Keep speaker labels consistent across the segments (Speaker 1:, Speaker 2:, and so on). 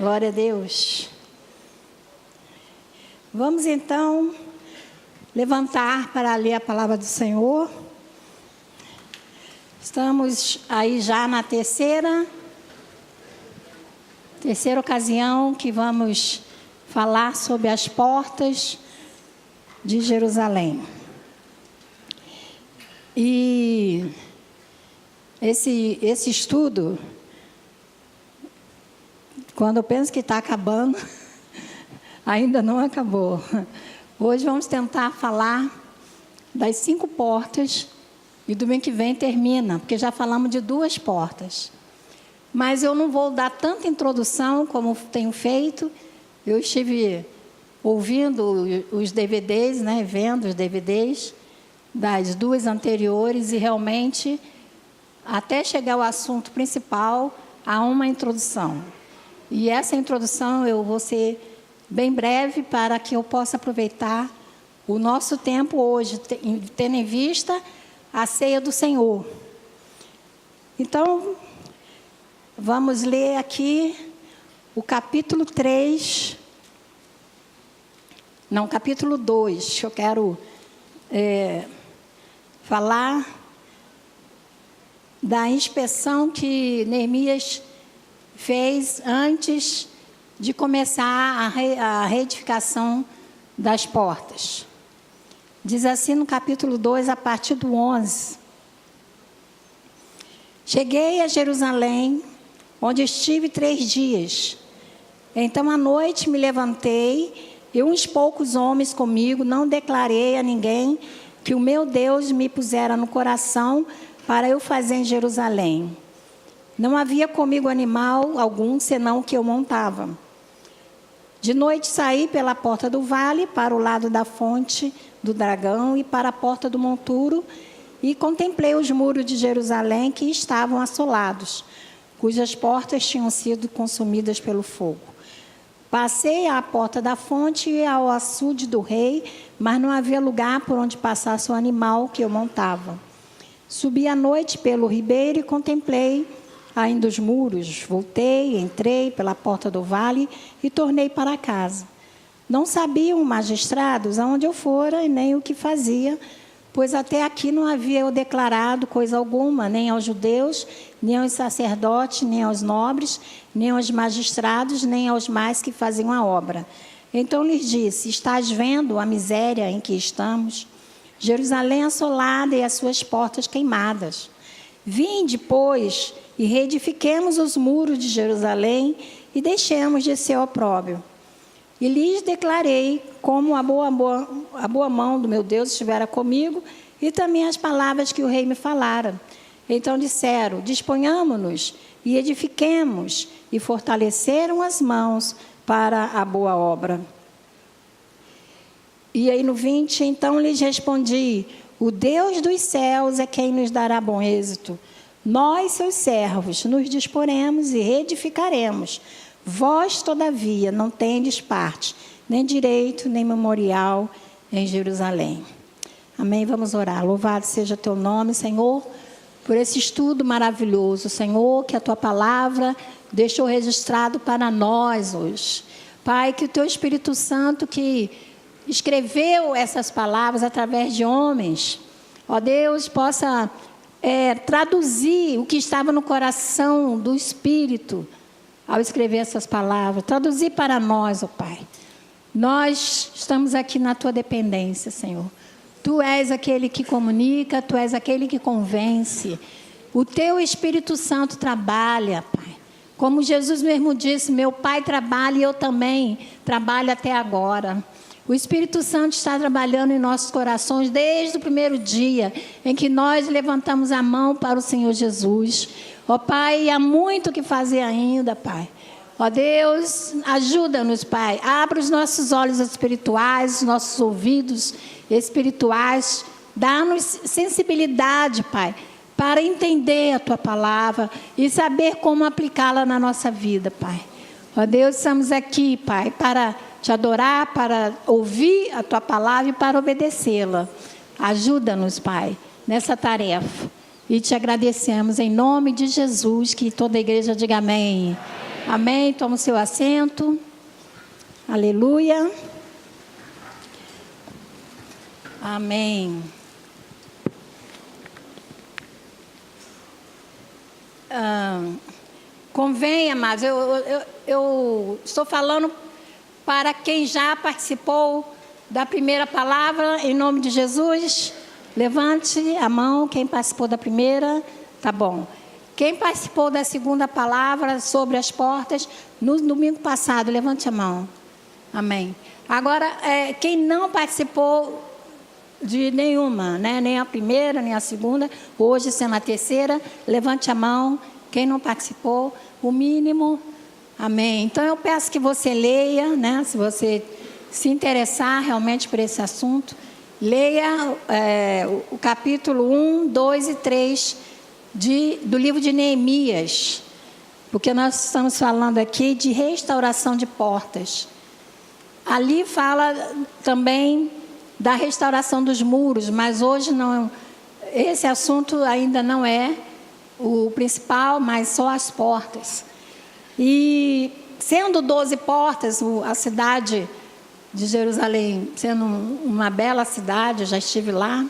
Speaker 1: Glória a Deus. Vamos então levantar para ler a palavra do Senhor. Estamos aí já na terceira ocasião que vamos falar sobre as portas de Jerusalém. E esse estudo, quando eu penso que está acabando, ainda não acabou. Hoje vamos tentar falar das 5 portas e domingo que vem termina, porque já falamos de 2 portas. Mas eu não vou dar tanta introdução como tenho feito. Eu estive ouvindo os DVDs, vendo os DVDs das 2 anteriores e realmente, até chegar ao assunto principal, há uma introdução. E essa introdução eu vou ser bem breve para que eu possa aproveitar o nosso tempo hoje, tendo em vista a ceia do Senhor. Então, vamos ler aqui o capítulo 3, não, capítulo 2, que eu quero falar da inspeção que Neemias fez antes de começar a reedificação das portas. Diz assim no capítulo 2, a partir do 11. Cheguei a Jerusalém, onde estive 3 dias. Então, à noite, me levantei, e uns poucos homens comigo, não declarei a ninguém que o meu Deus me pusera no coração para eu fazer em Jerusalém. Não havia comigo animal algum, senão o que eu montava. De noite saí pela porta do vale, para o lado da fonte do dragão e para a porta do monturo, e contemplei os muros de Jerusalém que estavam assolados, cujas portas tinham sido consumidas pelo fogo. Passei à porta da fonte e ao açude do rei, mas não havia lugar por onde passasse o animal que eu montava. Subi à noite pelo ribeiro e contemplei ainda os muros. Voltei, entrei pela porta do vale e tornei para casa. Não sabiam magistrados aonde eu fora e nem o que fazia, pois até aqui não havia eu declarado coisa alguma, nem aos judeus, nem aos sacerdotes, nem aos nobres, nem aos magistrados, nem aos mais que faziam a obra. Então lhes disse: estás vendo a miséria em que estamos? Jerusalém assolada e as suas portas queimadas. Vinde, pois, e reedifiquemos os muros de Jerusalém e deixemos de ser opróbrio. E lhes declarei como a boa mão do meu Deus estivera comigo e também as palavras que o rei me falara. Então disseram: disponhamo-nos e edifiquemos, e fortaleceram as mãos para a boa obra. E aí no 20, então lhes respondi: o Deus dos céus é quem nos dará bom êxito. Nós, seus servos, nos disporemos e reedificaremos. Vós, todavia, não tendes parte, nem direito, nem memorial em Jerusalém. Amém? Vamos orar. Louvado seja teu nome, Senhor, por esse estudo maravilhoso. Senhor, que a tua palavra deixou registrado para nós hoje. Pai, que o teu Espírito Santo que escreveu essas palavras através de homens, ó Deus, possa traduzir o que estava no coração do Espírito ao escrever essas palavras, traduzir para nós, ó Pai. Nós estamos aqui na tua dependência, Senhor. Tu és aquele que comunica, tu és aquele que convence. O teu Espírito Santo trabalha, Pai. Como Jesus mesmo disse: meu Pai trabalha e eu também trabalho até agora. O Espírito Santo está trabalhando em nossos corações desde o primeiro dia em que nós levantamos a mão para o Senhor Jesus. Ó Pai, há muito o que fazer ainda, Pai. Ó Deus, ajuda-nos, Pai. Abre os nossos olhos espirituais, os nossos ouvidos espirituais. Dá-nos sensibilidade, Pai, para entender a Tua palavra e saber como aplicá-la na nossa vida, Pai. Ó Deus, estamos aqui, Pai, para te adorar, para ouvir a Tua palavra e para obedecê-la. Ajuda-nos, Pai, nessa tarefa. E te agradecemos em nome de Jesus, que toda a igreja diga amém. Amém. Toma o seu assento. Aleluia. Amém. Convém, amados, eu estou falando para quem já participou da primeira palavra, em nome de Jesus. Levante a mão, quem participou da primeira, tá bom. Quem participou da segunda palavra sobre as portas, no domingo passado, levante a mão. Amém. Agora, quem não participou de nenhuma, né? Nem a primeira, nem a segunda, hoje sendo a terceira, levante a mão. Quem não participou, o mínimo. Amém. Então, eu peço que você leia, né? Se você se interessar realmente por esse assunto, leia o capítulo 1, 2 e 3 do livro de Neemias, porque nós estamos falando aqui de restauração de portas. Ali fala também da restauração dos muros, mas hoje não, esse assunto ainda não é o principal, mas só as portas. E sendo 12 portas, a cidade de Jerusalém sendo uma bela cidade, eu já estive lá,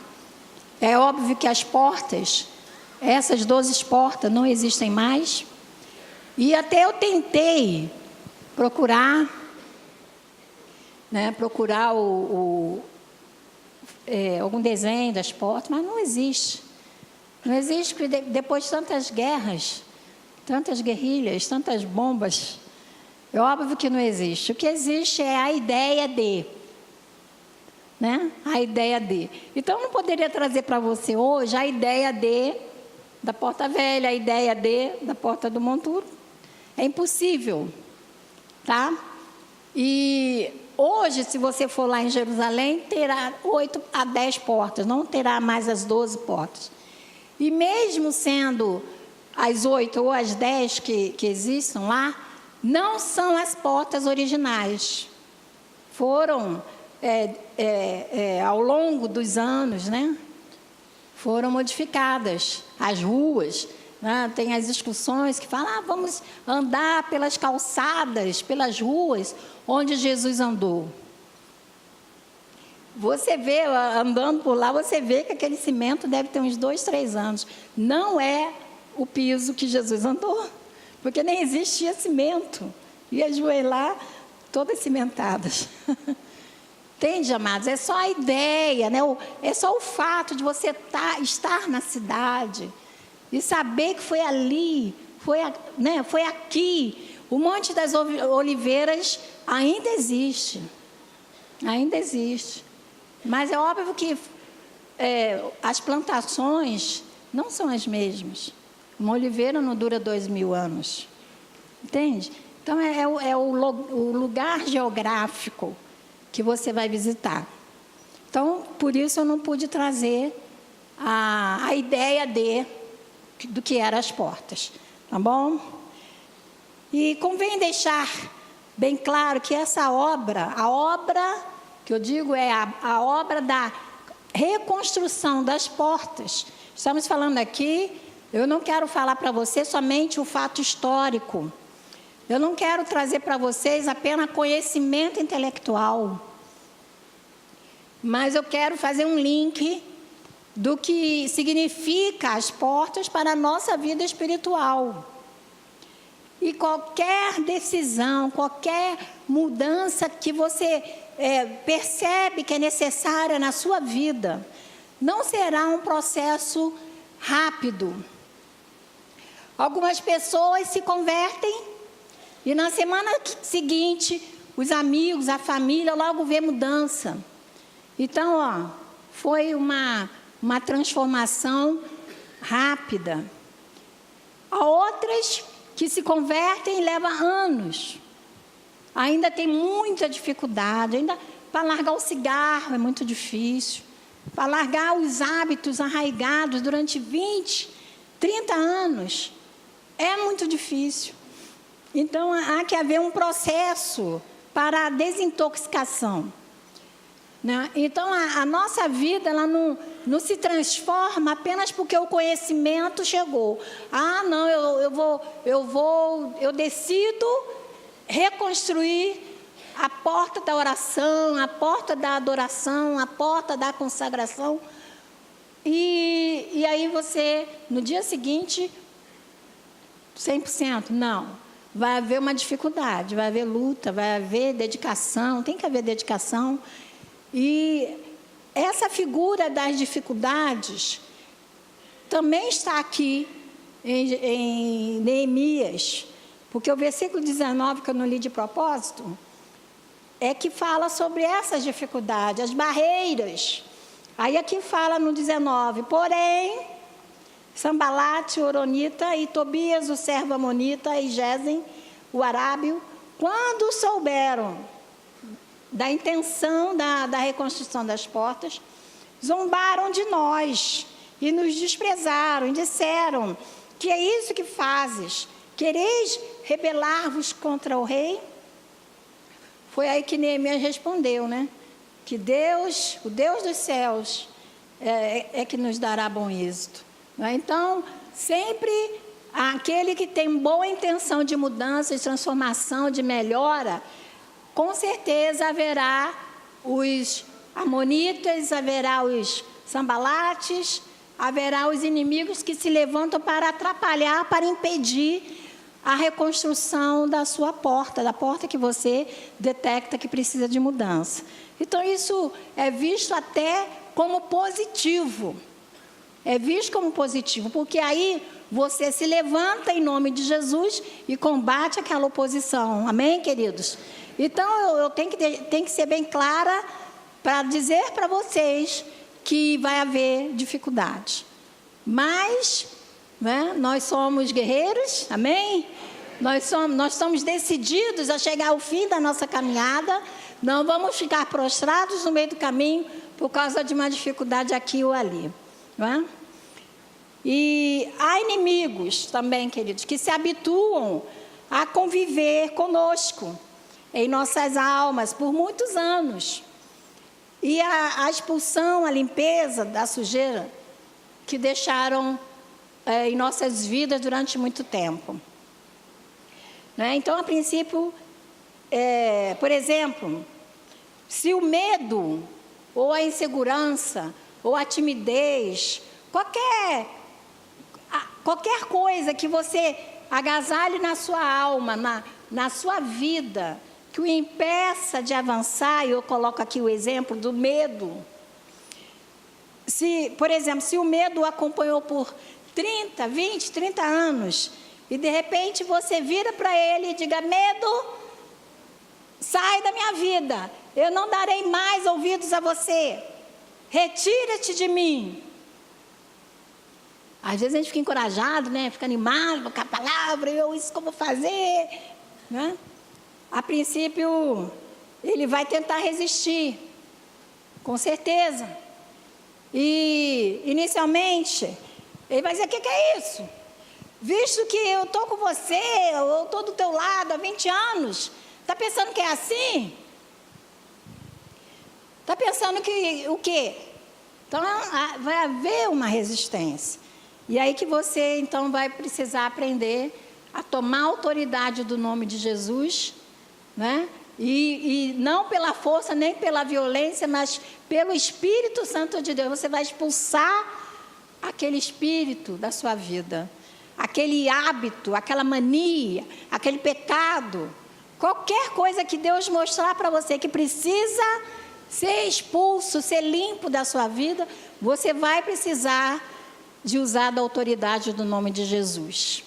Speaker 1: é óbvio que as portas, essas 12 portas não existem mais. E até eu tentei procurar, né, algum desenho das portas, mas não existe. Não existe, porque depois de tantas guerras, tantas guerrilhas, tantas bombas, é óbvio que não existe. O que existe é a ideia de, né? A ideia de. Então, eu não poderia trazer para você hoje a ideia da Porta Velha, a ideia da Porta do Monturo. É impossível, tá? E hoje, se você for lá em Jerusalém, terá 8 a 10 portas, não terá mais as 12 portas. E mesmo sendo as 8 ou as 10 que existem lá, não são as portas originais. Foram, ao longo dos anos, né, foram modificadas. As ruas, né, tem as discussões que falam, vamos andar pelas calçadas, pelas ruas onde Jesus andou. Você vê, andando por lá, você vê que aquele cimento deve ter uns 2, 3 anos. Não é o piso que Jesus andou, porque nem existia cimento. E as ruas lá, todas cimentadas. Entende, amados? É só a ideia, né? É só o fato de você estar na cidade e saber que foi ali, foi aqui. O Monte das Oliveiras ainda existe. Ainda existe. Mas é óbvio que as plantações não são as mesmas. Uma oliveira não dura 2000 anos. Entende? Então, é o lugar geográfico que você vai visitar. Então, por isso eu não pude trazer a ideia do que eram as portas. Tá bom? E convém deixar bem claro que essa obra, a obra que eu digo é a obra da reconstrução das portas. Estamos falando aqui, eu não quero falar para você somente o fato histórico. Eu não quero trazer para vocês apenas conhecimento intelectual. Mas eu quero fazer um link do que significa as portas para a nossa vida espiritual. E qualquer decisão, qualquer mudança que você percebe que é necessária na sua vida, não será um processo rápido. Algumas pessoas se convertem e na semana seguinte, os amigos, a família, logo vê mudança. Então, foi uma transformação rápida. Há outras que se convertem e levam anos. Ainda tem muita dificuldade. Ainda para largar o cigarro é muito difícil. Para largar os hábitos arraigados durante 20, 30 anos é muito difícil. Então, há que haver um processo para a desintoxicação. né? Então, a nossa vida, ela não se transforma apenas porque o conhecimento chegou. Ah, não, eu decido reconstruir a porta da oração, a porta da adoração, a porta da consagração. E aí você, no dia seguinte, 100%, não. Vai haver uma dificuldade, vai haver luta, vai haver dedicação, tem que haver dedicação. E essa figura das dificuldades também está aqui em Neemias, porque o versículo 19, que eu não li de propósito, é que fala sobre essas dificuldades, as barreiras. Aí aqui fala no 19, porém, Sambalate, o Horonita, e Tobias, o servo amonita, e Gesem, o arábio, quando souberam da intenção da reconstrução das portas, zombaram de nós e nos desprezaram e disseram, que é isso que fazes? Quereis rebelar-vos contra o rei? Foi aí que Neemias respondeu, né? Que Deus, o Deus dos céus, é que nos dará bom êxito. Então, sempre aquele que tem boa intenção de mudança, de transformação, de melhora, com certeza haverá os amonitas, haverá os sambalates, haverá os inimigos que se levantam para atrapalhar, para impedir a reconstrução da sua porta, da porta que você detecta que precisa de mudança. Então, isso é visto até como positivo. É visto como positivo, porque aí você se levanta em nome de Jesus e combate aquela oposição. Amém, queridos? Então, eu tenho que ser bem clara para dizer para vocês que vai haver dificuldade. Mas, né, nós somos guerreiros, amém? Nós somos decididos a chegar ao fim da nossa caminhada. Não vamos ficar prostrados no meio do caminho por causa de uma dificuldade aqui ou ali. Não é? E há inimigos também, queridos, que se habituam a conviver conosco, em nossas almas, por muitos anos. E a expulsão, a limpeza da sujeira que deixaram em nossas vidas durante muito tempo. Né? Então, a princípio, por exemplo, se o medo, ou a insegurança, ou a timidez, qualquer coisa que você agasalhe na sua alma, na sua vida, que o impeça de avançar, e eu coloco aqui o exemplo do medo. Por exemplo, se o medo o acompanhou por 30, 20, 30 anos, e de repente você vira para ele e diga, medo, sai da minha vida, eu não darei mais ouvidos a você, retira-te de mim. Às vezes a gente fica encorajado, né? Fica animado com a palavra, isso que eu vou fazer, né? A princípio, ele vai tentar resistir, com certeza. E, inicialmente, ele vai dizer, o que é isso? Visto que eu estou com você, eu estou do teu lado há 20 anos, está pensando que é assim? Está pensando que o quê? Então, vai haver uma resistência. E aí que você, então, vai precisar aprender a tomar autoridade do nome de Jesus, né? E não pela força, nem pela violência, mas pelo Espírito Santo de Deus. Você vai expulsar aquele espírito da sua vida, aquele hábito, aquela mania, aquele pecado. Qualquer coisa que Deus mostrar para você que precisa ser expulso, ser limpo da sua vida, você vai precisar de usar da autoridade do nome de Jesus.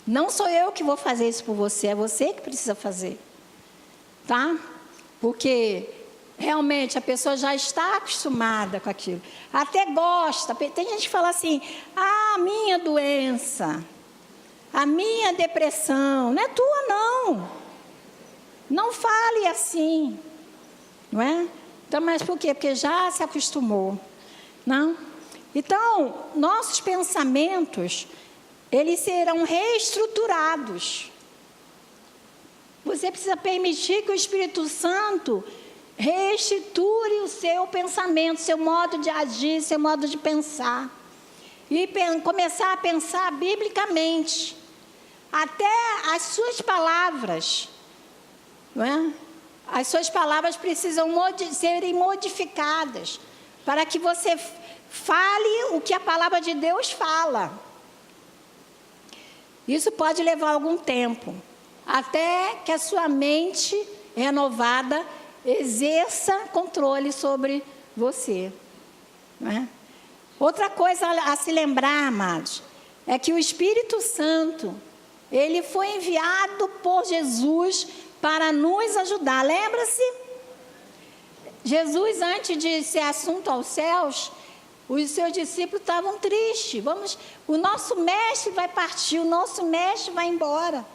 Speaker 1: Não sou eu que vou fazer isso por você, é você que precisa fazer. Tá? Porque realmente a pessoa já está acostumada com aquilo. Até gosta. Tem gente que fala assim, a minha doença, a minha depressão, não é tua não. Não fale assim. Não é? Então, mas por quê? Porque já se acostumou. Não? Então, nossos pensamentos, eles serão reestruturados. Você precisa permitir que o Espírito Santo reestruture o seu pensamento, seu modo de agir, seu modo de pensar. E começar a pensar biblicamente. Até as suas palavras, não é? As suas palavras precisam serem modificadas para que você fale o que a palavra de Deus fala. Isso pode levar algum tempo, até que a sua mente renovada exerça controle sobre você, não é? Outra coisa a se lembrar, amados, é que o Espírito Santo, ele foi enviado por Jesus para nos ajudar. Lembra-se? Jesus, antes de ser assunto aos céus, os seus discípulos estavam tristes. O nosso mestre vai partir, o nosso mestre vai embora.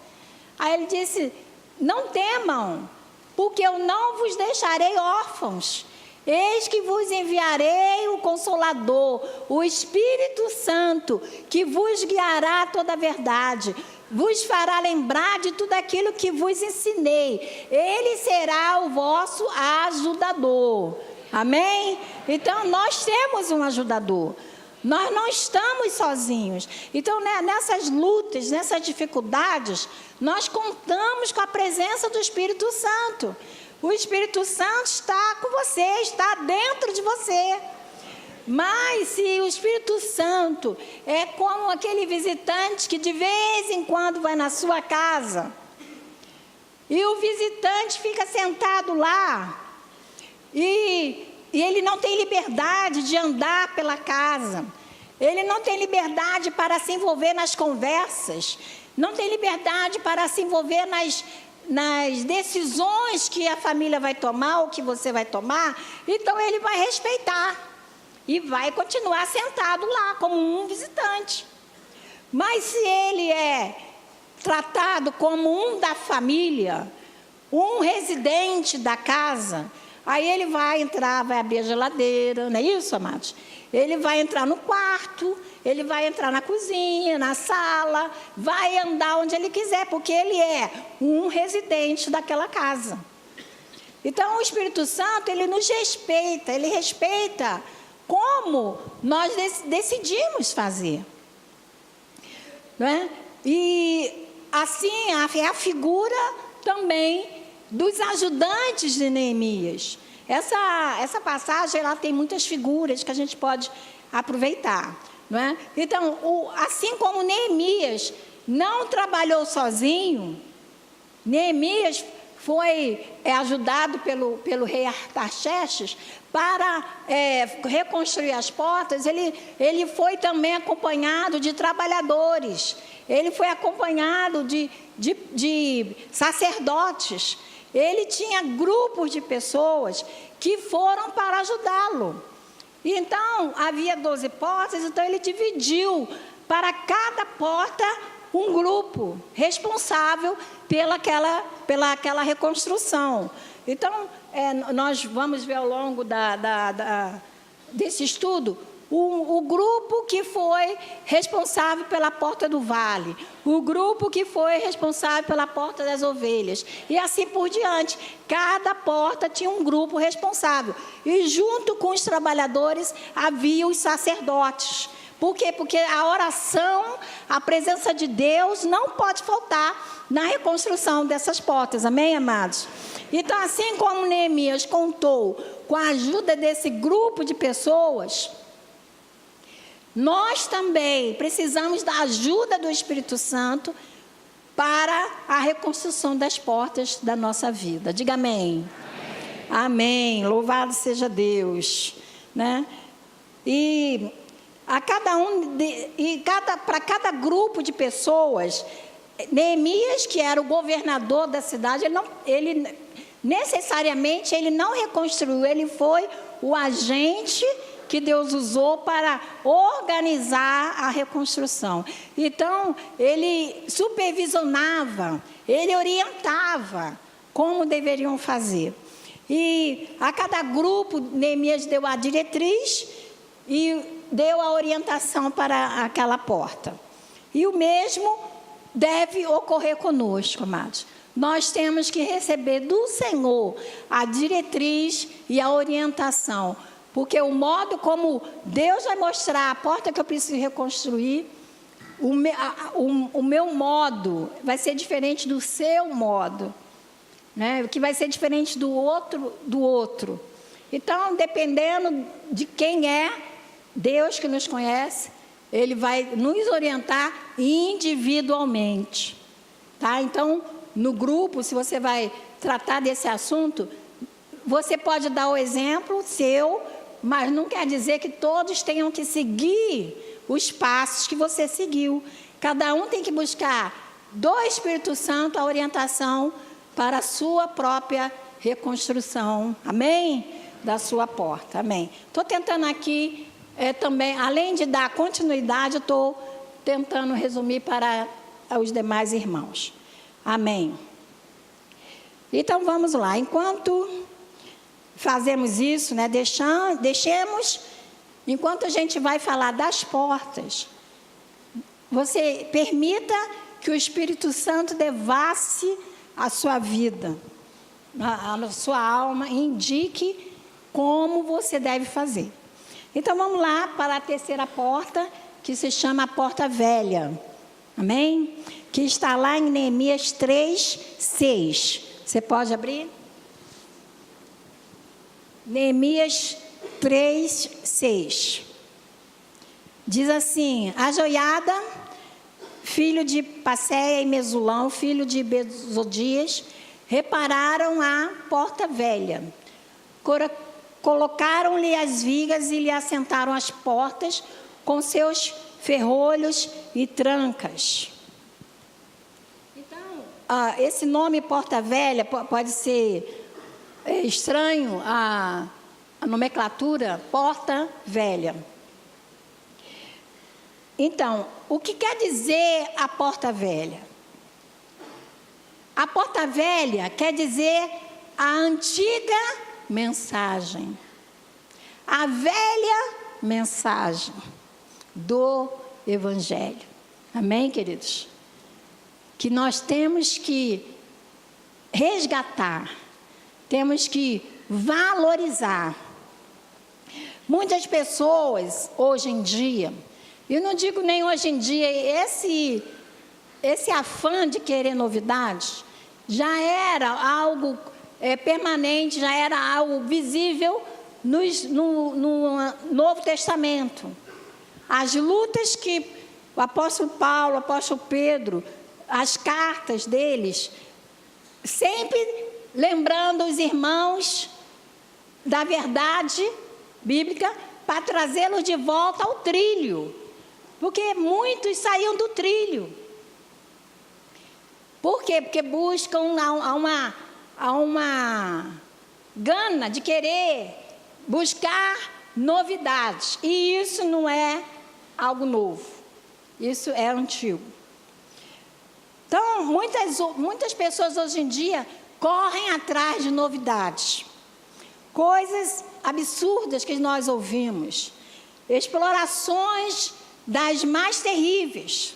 Speaker 1: Aí ele disse: não temam, porque eu não vos deixarei órfãos. Eis que vos enviarei o Consolador, o Espírito Santo, que vos guiará a toda a verdade, vos fará lembrar de tudo aquilo que vos ensinei. Ele será o vosso ajudador. Amém? Então, nós temos um ajudador. Nós não estamos sozinhos. Então, nessas lutas, nessas dificuldades, nós contamos com a presença do Espírito Santo. O Espírito Santo está com você, está dentro de você. Mas se o Espírito Santo é como aquele visitante que de vez em quando vai na sua casa, e o visitante fica sentado lá, e ele não tem liberdade de andar pela casa, ele não tem liberdade para se envolver nas conversas, não tem liberdade para se envolver nas decisões que a família vai tomar, ou que você vai tomar. Então ele vai respeitar e vai continuar sentado lá como um visitante. Mas se ele é tratado como um da família, um residente da casa, aí ele vai entrar, vai abrir a geladeira, não é isso, amados? Ele vai entrar no quarto, ele vai entrar na cozinha, na sala, vai andar onde ele quiser, porque ele é um residente daquela casa. Então, o Espírito Santo, ele nos respeita, ele respeita como nós decidimos fazer. Não é? E assim, é a figura também dos ajudantes de Neemias. Essa passagem, ela tem muitas figuras que a gente pode aproveitar, não é? Então, assim como Neemias não trabalhou sozinho, Neemias foi ajudado pelo rei Artaxerxes para reconstruir as portas. Ele foi também acompanhado de trabalhadores, ele foi acompanhado de sacerdotes. Ele tinha grupos de pessoas que foram para ajudá-lo. Então, havia 12 portas, então ele dividiu para cada porta um grupo responsável pelaquela reconstrução. Então, nós vamos ver ao longo desse estudo o grupo que foi responsável pela porta do vale, o grupo que foi responsável pela porta das ovelhas, e assim por diante. Cada porta tinha um grupo responsável, e junto com os trabalhadores havia os sacerdotes. Por quê? Porque a oração, a presença de Deus não pode faltar na reconstrução dessas portas, amém, amados? Então, assim como Neemias contou com a ajuda desse grupo de pessoas, nós também precisamos da ajuda do Espírito Santo para a reconstrução das portas da nossa vida. Diga amém. Amém. Amém. Louvado seja Deus, né? E para cada grupo de pessoas, Neemias, que era o governador da cidade, ele necessariamente ele não reconstruiu, ele foi o agente que Deus usou para organizar a reconstrução. Então, ele supervisionava, ele orientava como deveriam fazer. E a cada grupo, Neemias deu a diretriz e deu a orientação para aquela porta. E o mesmo deve ocorrer conosco, amados. nós temos que receber do Senhor a diretriz e a orientação. Porque o modo como Deus vai mostrar a porta que eu preciso reconstruir, o meu modo vai ser diferente do seu modo, né? Que vai ser diferente do outro. Então, dependendo de quem é, Deus que nos conhece, Ele vai nos orientar individualmente, tá? Então, no grupo, se você vai tratar desse assunto, você pode dar o exemplo seu, mas não quer dizer que todos tenham que seguir os passos que você seguiu. Cada um tem que buscar do Espírito Santo a orientação para a sua própria reconstrução, amém? Da sua porta, amém? Estou tentando aqui também, além de dar continuidade, eu estou tentando resumir para os demais irmãos, amém? Então vamos lá, enquanto fazemos isso, né, deixemos, enquanto a gente vai falar das portas, você permita que o Espírito Santo devasse a sua vida, a sua alma, indique como você deve fazer. Então vamos lá para a terceira porta, que se chama a porta velha, amém? Que está lá em Neemias 3:6. Você pode abrir? Neemias 3:6. Diz assim: a Joiada, filho de Passeia e Mesulão, filho de Bezodias, repararam a porta velha. Colocaram-lhe as vigas e lhe assentaram as portas com seus ferrolhos e trancas. Então, esse nome porta velha pode ser estranho, a nomenclatura porta velha. Então, o que quer dizer a porta velha? A porta velha quer dizer a antiga mensagem, a velha mensagem do Evangelho. Amém, queridos? Que nós temos que resgatar, temos que valorizar. Muitas pessoas, hoje em dia, eu não digo nem hoje em dia, esse afã de querer novidades já era algo permanente, já era algo visível no Novo Testamento. As lutas que o apóstolo Paulo, o apóstolo Pedro, as cartas deles, sempre lembrando os irmãos da verdade bíblica para trazê-los de volta ao trilho. Porque muitos saíam do trilho. Por quê? Porque buscam uma gana de querer buscar novidades. E isso não é algo novo. Isso é antigo. Então, muitas pessoas hoje em dia correm atrás de novidades. Coisas absurdas que nós ouvimos. Explorações das mais terríveis.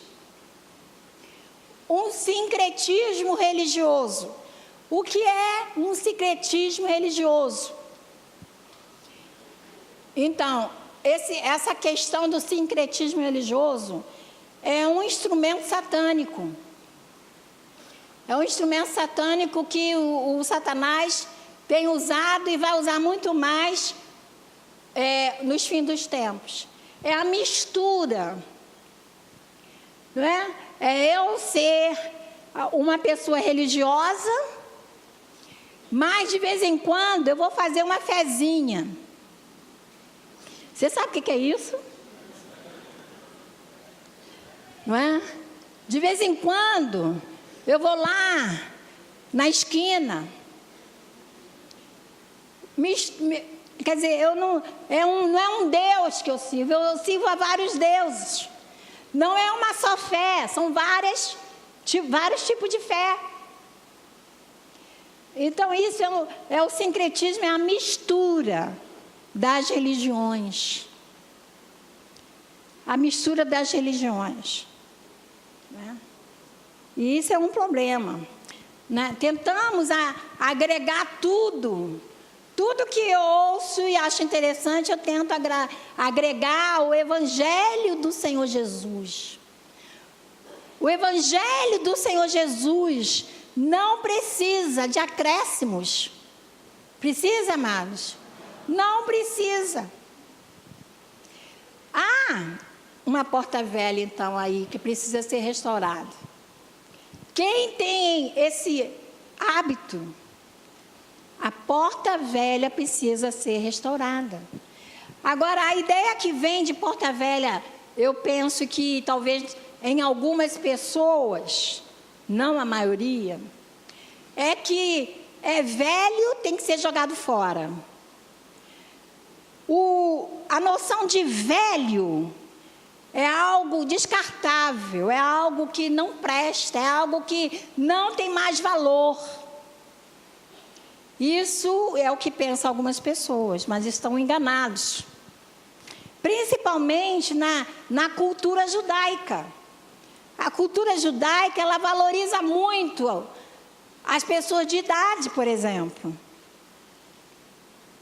Speaker 1: Um sincretismo religioso. O que é um sincretismo religioso? Então, essa questão do sincretismo religioso é um instrumento satânico. É um instrumento satânico que o Satanás tem usado e vai usar muito mais nos fins dos tempos. É a mistura, não é? É eu ser uma pessoa religiosa, mas de vez em quando eu vou fazer uma fezinha. Você sabe o que é isso? Não é? De vez em quando eu vou lá na esquina. Quer dizer, não é um Deus que eu sirvo a vários deuses. Não é uma só fé, são vários tipos de fé. Então isso é o sincretismo, é a mistura das religiões. A mistura das religiões. Né? E isso é um problema. né? Tentamos agregar tudo. Tudo que eu ouço e acho interessante, eu tento agregar o Evangelho do Senhor Jesus. O Evangelho do Senhor Jesus não precisa de acréscimos. Precisa, amados? Não precisa. Há uma porta velha, então, aí, que precisa ser restaurada. Quem tem esse hábito, a porta velha precisa ser restaurada. Agora, a ideia que vem de porta velha, eu penso que talvez em algumas pessoas, não a maioria, é que é velho, tem que ser jogado fora. A noção de velho é algo descartável, é algo que não presta, é algo que não tem mais valor. Isso é o que pensam algumas pessoas, mas estão enganados. Principalmente na cultura judaica. A cultura judaica, ela valoriza muito as pessoas de idade, por exemplo.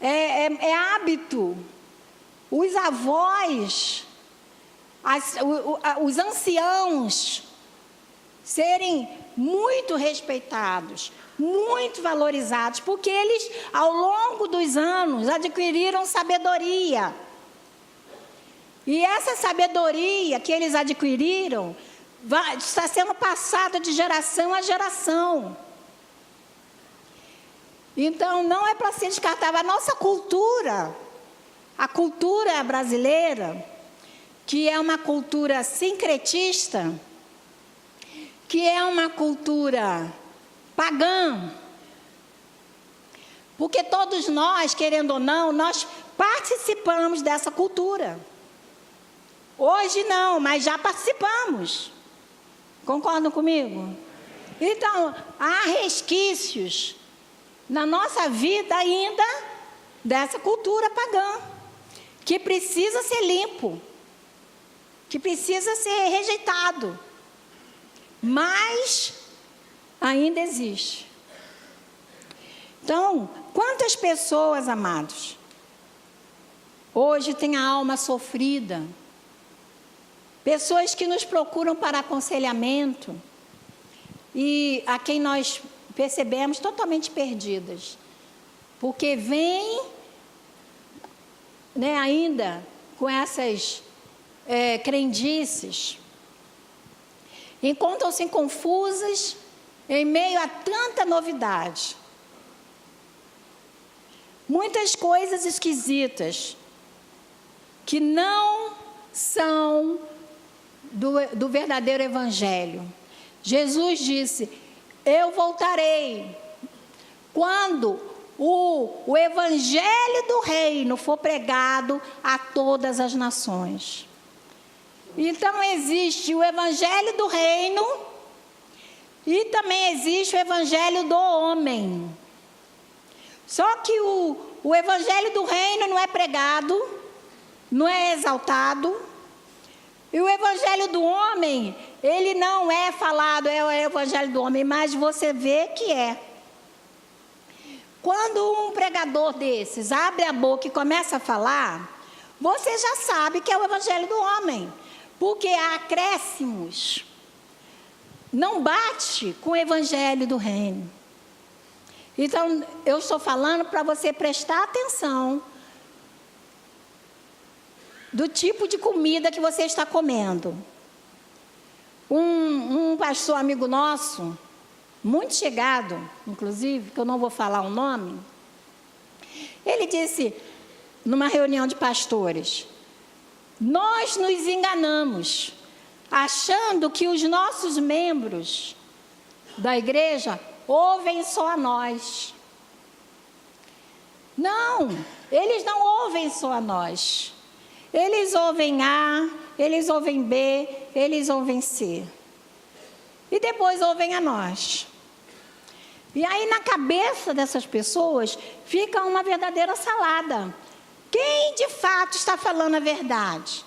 Speaker 1: É hábito. Os avós, os anciãos, serem muito respeitados, muito valorizados, porque eles, ao longo dos anos, adquiriram sabedoria. E essa sabedoria que eles adquiriram está sendo passada de geração a geração. Então, não é para ser descartável. A nossa cultura, a cultura brasileira, que é uma cultura sincretista, que é uma cultura pagã, porque todos nós, querendo ou não, nós participamos dessa cultura. Hoje não, mas já participamos. Concordam comigo? Então, há resquícios na nossa vida ainda dessa cultura pagã, que precisa ser limpo, que precisa ser rejeitado, mas ainda existe. Então, quantas pessoas, amados, hoje têm a alma sofrida, pessoas que nos procuram para aconselhamento e a quem nós percebemos totalmente perdidas, porque vêm, né, ainda com essas crendices, encontram-se confusas em meio a tanta novidade, muitas coisas esquisitas que não são do verdadeiro evangelho. Jesus disse: eu voltarei quando o evangelho do reino for pregado a todas as nações. Então existe o evangelho do reino e também existe o evangelho do homem. Só que o evangelho do reino não é pregado, não é exaltado. E o evangelho do homem, ele não é falado, é o evangelho do homem, mas você vê que é. Quando um pregador desses abre a boca e começa a falar, você já sabe que é o evangelho do homem, porque há acréscimos. Não bate com o evangelho do reino. Então, eu estou falando para você prestar atenção do tipo de comida que você está comendo. Um pastor amigo nosso, muito chegado, inclusive, que eu não vou falar o nome, ele disse, numa reunião de pastores, nós nos enganamos, achando que os nossos membros da igreja ouvem só a nós. Não, eles não ouvem só a nós. Eles ouvem A, eles ouvem B, eles ouvem C. E depois ouvem a nós. E aí na cabeça dessas pessoas fica uma verdadeira salada. Quem de fato está falando a verdade?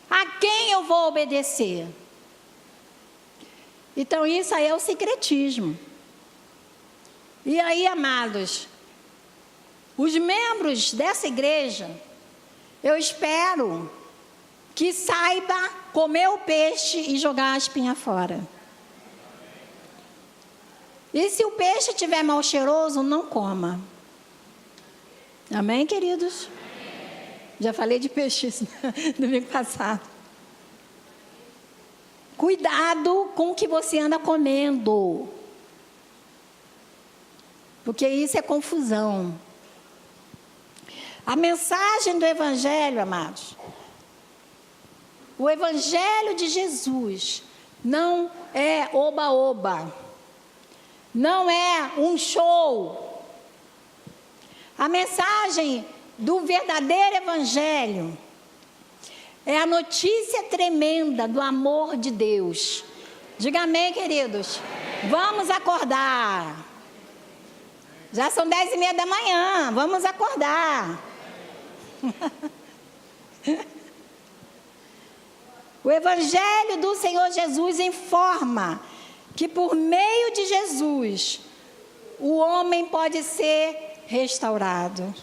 Speaker 1: A quem eu vou obedecer? Então isso aí é o sincretismo. E aí, amados, os membros dessa igreja, eu espero que saiba comer o peixe e jogar a espinha fora. E se o peixe estiver mal cheiroso, não coma. Amém, queridos? Já falei de peixe domingo passado. Cuidado com o que você anda comendo. Porque isso é confusão. A mensagem do Evangelho, amados. O Evangelho de Jesus não é oba-oba. Não é um show. A mensagem do verdadeiro Evangelho é a notícia tremenda do amor de Deus. Diga amém, queridos. Vamos acordar. Já são 10:30 da manhã. Vamos acordar. O Evangelho do Senhor Jesus informa que por meio de Jesus o homem pode ser restaurado.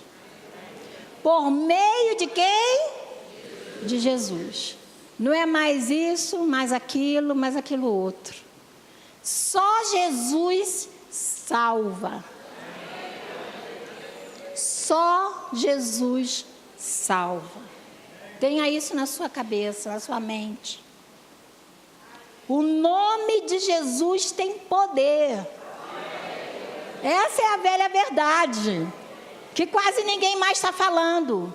Speaker 1: Por meio de quem? De Jesus. Não é mais isso, mais aquilo outro. Só Jesus salva. Só Jesus salva. Tenha isso na sua cabeça, na sua mente. O nome de Jesus tem poder. Essa é a velha verdade, que quase ninguém mais está falando.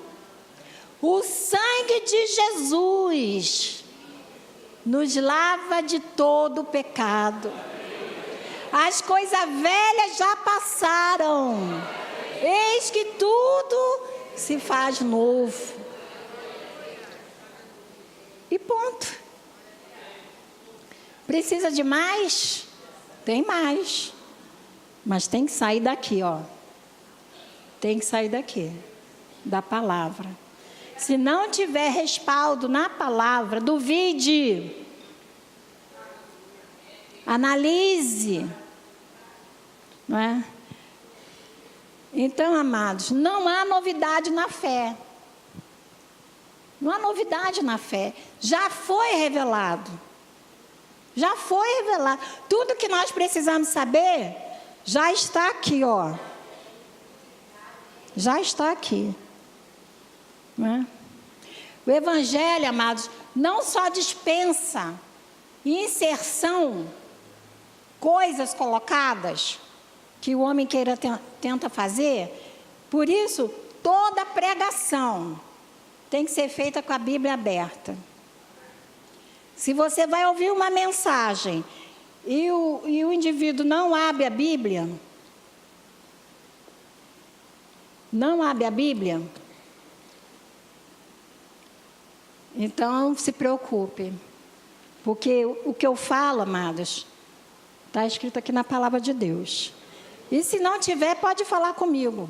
Speaker 1: O sangue de Jesus nos lava de todo o pecado. As coisas velhas já passaram. Eis que tudo se faz novo. E ponto. Precisa de mais? Tem mais. Mas tem que sair daqui, ó. Tem que sair daqui, da palavra. Se não tiver respaldo na palavra, duvide. Analise. Não é? Então, amados, não há novidade na fé. Não há novidade na fé. Já foi revelado. Já foi revelado. Tudo que nós precisamos saber já está aqui, ó. Já está aqui. Não é? O Evangelho, amados, não só dispensa inserção, coisas colocadas que o homem tenta fazer. Por isso, toda pregação tem que ser feita com a Bíblia aberta. Se você vai ouvir uma mensagem e o indivíduo não abre a Bíblia, então se preocupe. Porque o que eu falo, amados, está escrito aqui na palavra de Deus. E se não tiver, pode falar comigo.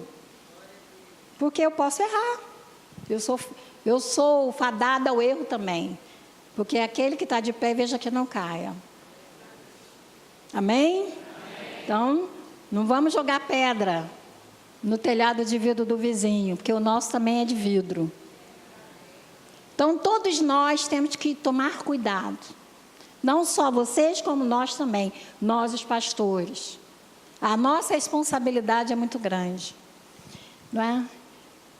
Speaker 1: Porque eu posso errar. Eu sou fadada ao erro também. Porque aquele que está de pé, veja que não caia. Amém? Então, não vamos jogar pedra no telhado de vidro do vizinho, porque o nosso também é de vidro. Então, todos nós temos que tomar cuidado. Não só vocês, como nós também. Nós, os pastores. A nossa responsabilidade é muito grande. Não é?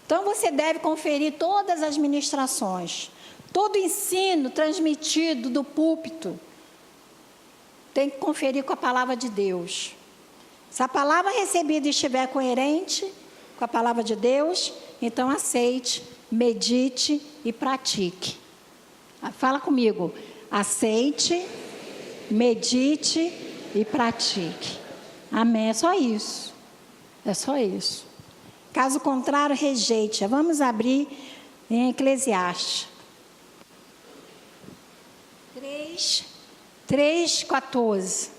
Speaker 1: Então, você deve conferir todas as ministrações. Todo ensino transmitido do púlpito tem que conferir com a palavra de Deus. Se a palavra recebida estiver coerente com a palavra de Deus, então aceite, medite e pratique. Fala comigo. Aceite, medite e pratique. Amém. É só isso. É só isso. Caso contrário, rejeite. Vamos abrir em Eclesiastes 3:14.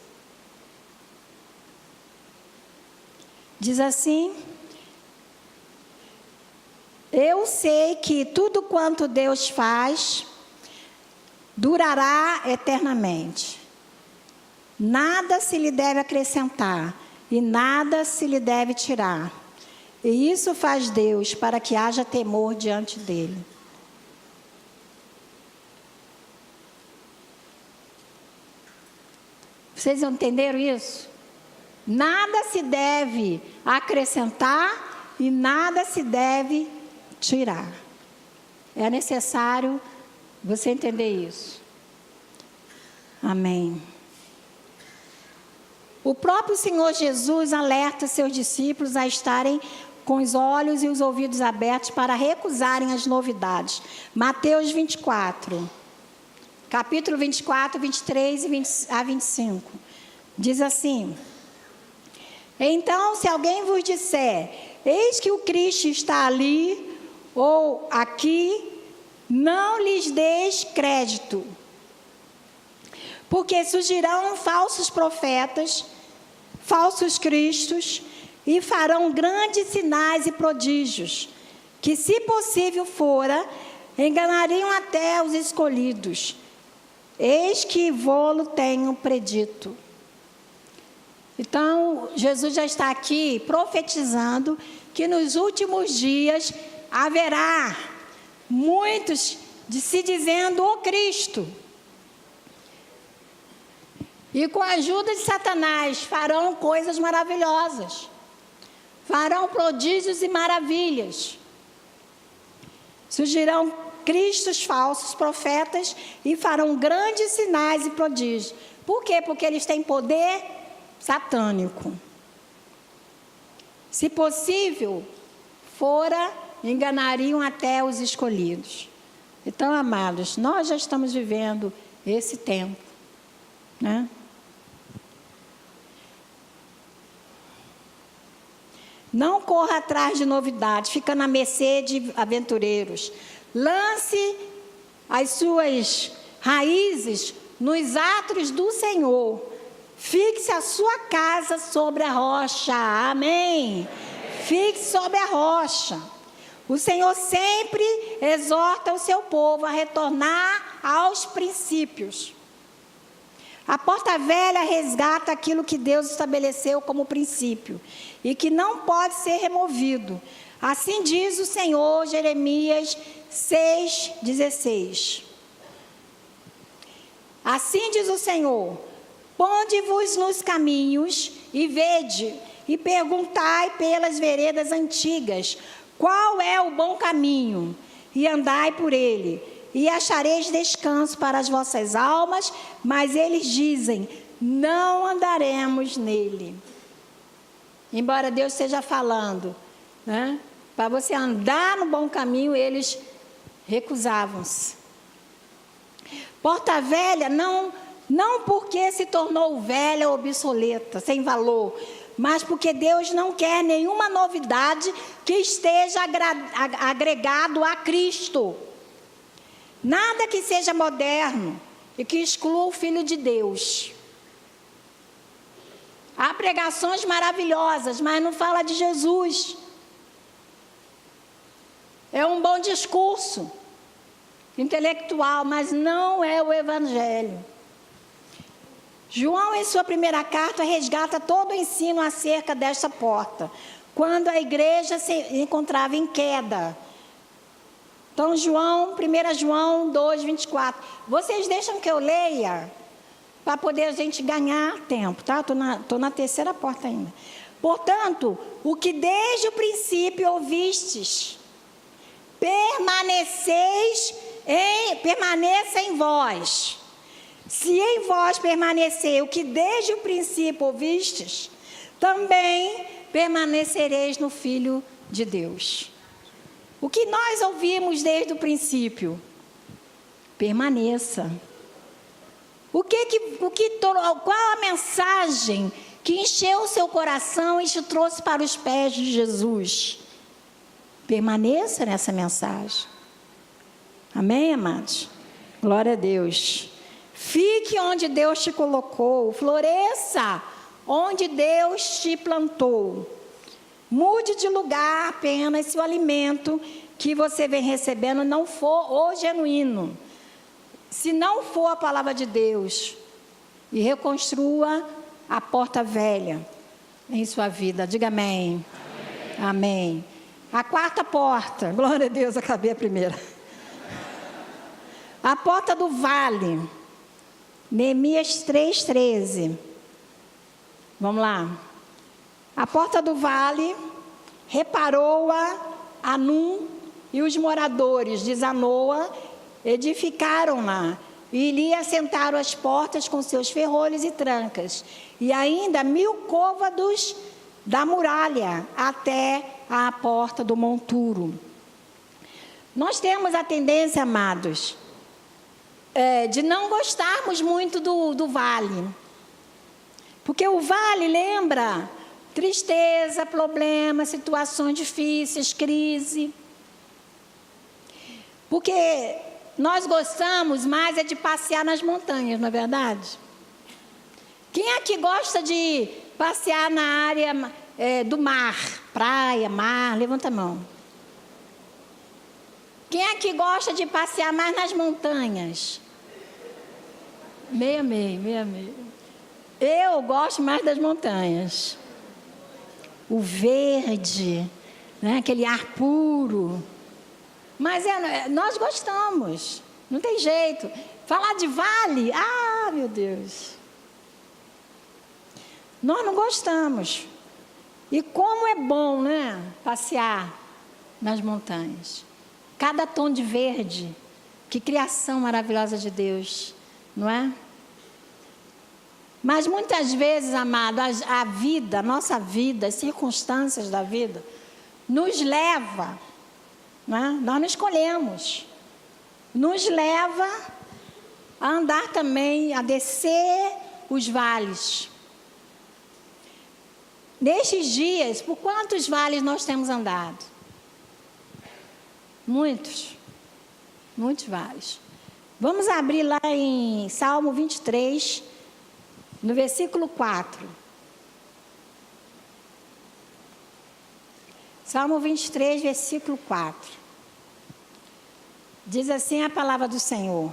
Speaker 1: Diz assim: eu sei que tudo quanto Deus faz durará eternamente. Nada se lhe deve acrescentar, e nada se lhe deve tirar. E isso faz Deus para que haja temor diante dele. Vocês entenderam isso? Nada se deve acrescentar e nada se deve tirar. É necessário você entender isso. Amém. O próprio Senhor Jesus alerta seus discípulos a estarem com os olhos e os ouvidos abertos para recusarem as novidades. Mateus 24, capítulo 24, 23 a 25. Diz assim: então, se alguém vos disser, eis que o Cristo está ali ou aqui, não lhes deis crédito. Porque surgirão falsos profetas, falsos cristos, e farão grandes sinais e prodígios, que, se possível fora, enganariam até os escolhidos. Eis que vô-lo tenho predito. Então, Jesus já está aqui profetizando que nos últimos dias haverá muitos de se dizendo o Cristo. E com a ajuda de Satanás farão coisas maravilhosas. Farão prodígios e maravilhas. Surgirão cristos falsos, profetas, e farão grandes sinais e prodígios. Por quê? Porque eles têm poder satânico. Se possível fora, enganariam até os escolhidos. Então, amados, nós já estamos vivendo esse tempo, né? Não corra atrás de novidades, fica na mercê de aventureiros. Lance as suas raízes nos atos do Senhor. Fixe a sua casa sobre a rocha. Amém. Fixe sobre a rocha. O Senhor sempre exorta o seu povo a retornar aos princípios. A porta velha resgata aquilo que Deus estabeleceu como princípio e que não pode ser removido. Assim diz o Senhor, Jeremias 6,16. Assim diz o Senhor: ponde-vos nos caminhos e vede, e perguntai pelas veredas antigas, qual é o bom caminho, e andai por ele, e achareis descanso para as vossas almas. Mas eles dizem, não andaremos nele. Embora Deus esteja falando, né, para você andar no bom caminho, eles recusavam-se. Porta velha, não porque se tornou velha ou obsoleta, sem valor, mas porque Deus não quer nenhuma novidade que esteja agregado a Cristo. Nada que seja moderno e que exclua o Filho de Deus. Há pregações maravilhosas, mas não fala de Jesus. É um bom discurso intelectual, mas não é o Evangelho. João, em sua primeira carta, resgata todo o ensino acerca desta porta, quando a igreja se encontrava em queda. Então, 1 João 2,24. Vocês deixam que eu leia, para poder a gente ganhar tempo, tá? Estou na terceira porta ainda. Portanto, o que desde o princípio ouvistes, permaneça em vós. Se em vós permanecer o que desde o princípio ouvistes, também permanecereis no Filho de Deus. O que nós ouvimos desde o princípio? Permaneça. Qual a mensagem que encheu o seu coração e te trouxe para os pés de Jesus? Permaneça nessa mensagem. Amém, amados? Glória a Deus. Fique onde Deus te colocou, floresça onde Deus te plantou. Mude de lugar apenas se o alimento que você vem recebendo não for o genuíno. Se não for a palavra de Deus, e reconstrua a porta velha. em sua vida. Diga amém. Amém. Amém. A quarta porta, glória a Deus, acabei a primeira. A porta do vale, Neemias 3:13. Vamos lá. A porta do vale, reparou-a Anum e os moradores de Zanoa, edificaram-na e lhe assentaram as portas com seus ferrolhos e trancas, e ainda 1000 côvados da muralha até a porta do monturo. Nós temos a tendência, amados, de não gostarmos muito do vale. Porque o vale lembra tristeza, problemas, situações difíceis, crise. Porque nós gostamos mais de passear nas montanhas, não é verdade? Quem aqui gosta de passear na área do mar? Praia, mar, levanta a mão. Quem aqui gosta de passear mais nas montanhas? Meia. Eu gosto mais das montanhas. O verde, né? Aquele ar puro. Mas nós gostamos, não tem jeito. Falar de vale, meu Deus. Nós não gostamos. E como é bom, né? Passear nas montanhas. Cada tom de verde, que criação maravilhosa de Deus, não é? Mas muitas vezes, amado, a vida, a nossa vida, as circunstâncias da vida, nos leva, né? Nós não escolhemos, nos leva a andar também, a descer os vales. Nestes dias, por quantos vales nós temos andado? Muitos vales. Vamos abrir lá em Salmo 23, no versículo 4. Salmo 23, versículo 4. Diz assim a palavra do Senhor.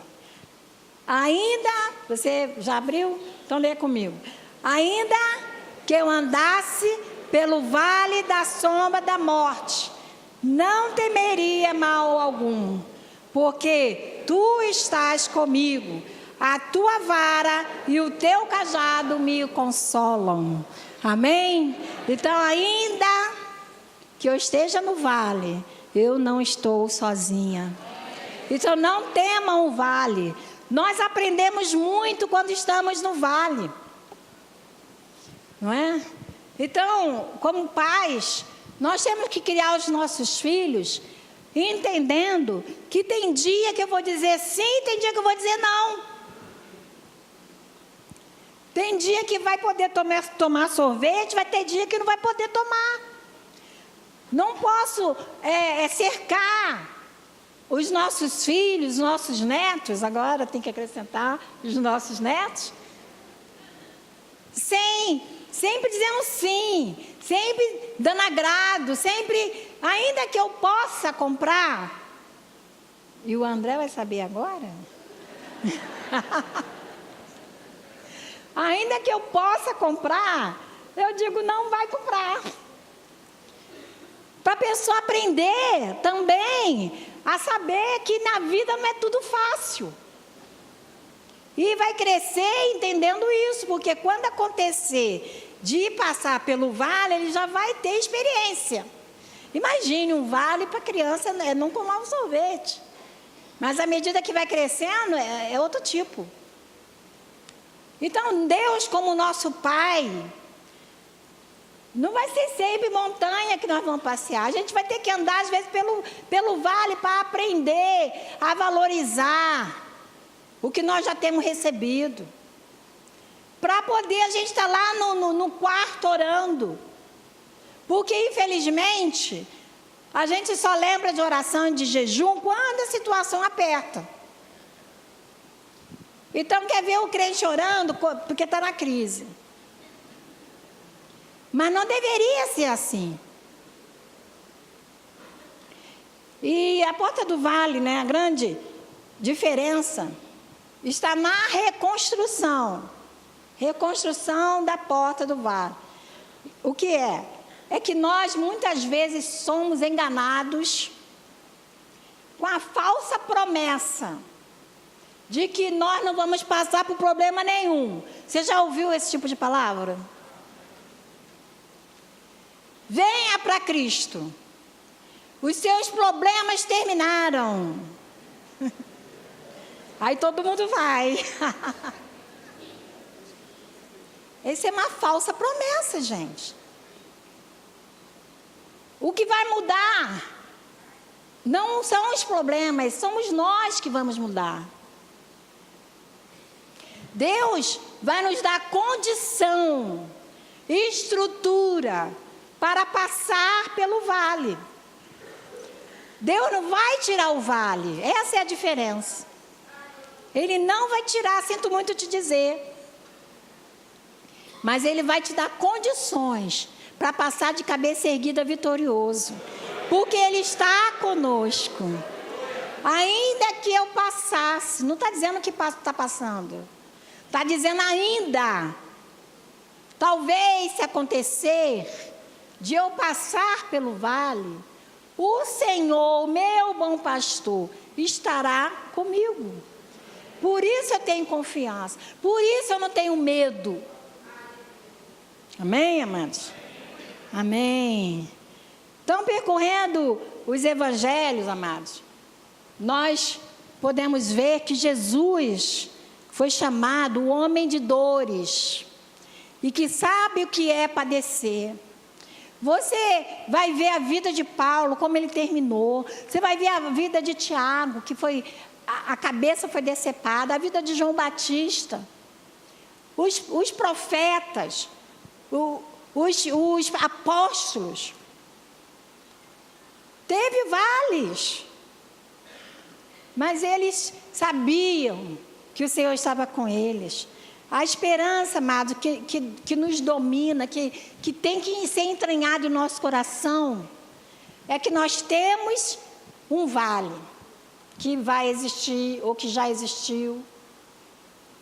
Speaker 1: Ainda, você já abriu? Então lê comigo. Ainda que eu andasse pelo vale da sombra da morte, não temeria mal algum, porque tu estás comigo, a tua vara e o teu cajado me consolam. Amém? Então, ainda que eu esteja no vale, eu não estou sozinha. Então, não temam o vale. Nós aprendemos muito quando estamos no vale, não é? Então, como pais, nós temos que criar os nossos filhos entendendo que tem dia que eu vou dizer sim, tem dia que eu vou dizer não. Tem dia que vai poder tomar sorvete, vai ter dia que não vai poder tomar. Não posso cercar os nossos filhos, os nossos netos, agora tem que acrescentar os nossos netos, sempre dizendo sim, sempre dando agrado, sempre, ainda que eu possa comprar, e o André vai saber agora, ainda que eu possa comprar, eu digo não vai comprar, para a pessoa aprender também a saber que na vida não é tudo fácil. E vai crescer entendendo isso, porque quando acontecer de passar pelo vale, ele já vai ter experiência. Imagine um vale para criança não tomar um sorvete. Mas à medida que vai crescendo, é outro tipo. Então, Deus, como nosso Pai, não vai ser sempre montanha que nós vamos passear. A gente vai ter que andar, às vezes, pelo vale para aprender a valorizar o que nós já temos recebido. Para poder a gente estar lá no quarto orando. Porque, infelizmente, a gente só lembra de oração e de jejum quando a situação aperta. Então, quer ver o crente orando porque está na crise. Mas não deveria ser assim. E a porta do vale, né, a grande diferença está na reconstrução. Reconstrução da porta do vale. O que é? É que nós muitas vezes somos enganados com a falsa promessa de que nós não vamos passar por problema nenhum. Você já ouviu esse tipo de palavra? Venha para Cristo. Os seus problemas terminaram. Aí todo mundo vai. Essa é uma falsa promessa, gente. O que vai mudar não são os problemas, somos nós que vamos mudar. Deus vai nos dar condição, estrutura para passar pelo vale. Deus não vai tirar o vale, essa é a diferença. Ele não vai tirar, sinto muito te dizer. Mas Ele vai te dar condições para passar de cabeça erguida vitorioso. Porque Ele está conosco. Ainda que eu passasse, não está dizendo que está passando. Está dizendo ainda. Talvez se acontecer de eu passar pelo vale, o Senhor, meu bom pastor, estará comigo. Por isso eu tenho confiança. Por isso eu não tenho medo. Amém, amados? Amém. Então, percorrendo os evangelhos, amados, nós podemos ver que Jesus foi chamado o homem de dores e que sabe o que é padecer. Você vai ver a vida de Paulo, como ele terminou. Você vai ver a vida de Tiago, que foi, a cabeça foi decepada. A vida de João Batista. Os profetas, os apóstolos. Teve vales. Mas eles sabiam que o Senhor estava com eles. A esperança, amado, que nos domina, que tem que ser entranhado no nosso coração, é que nós temos um vale que vai existir ou que já existiu,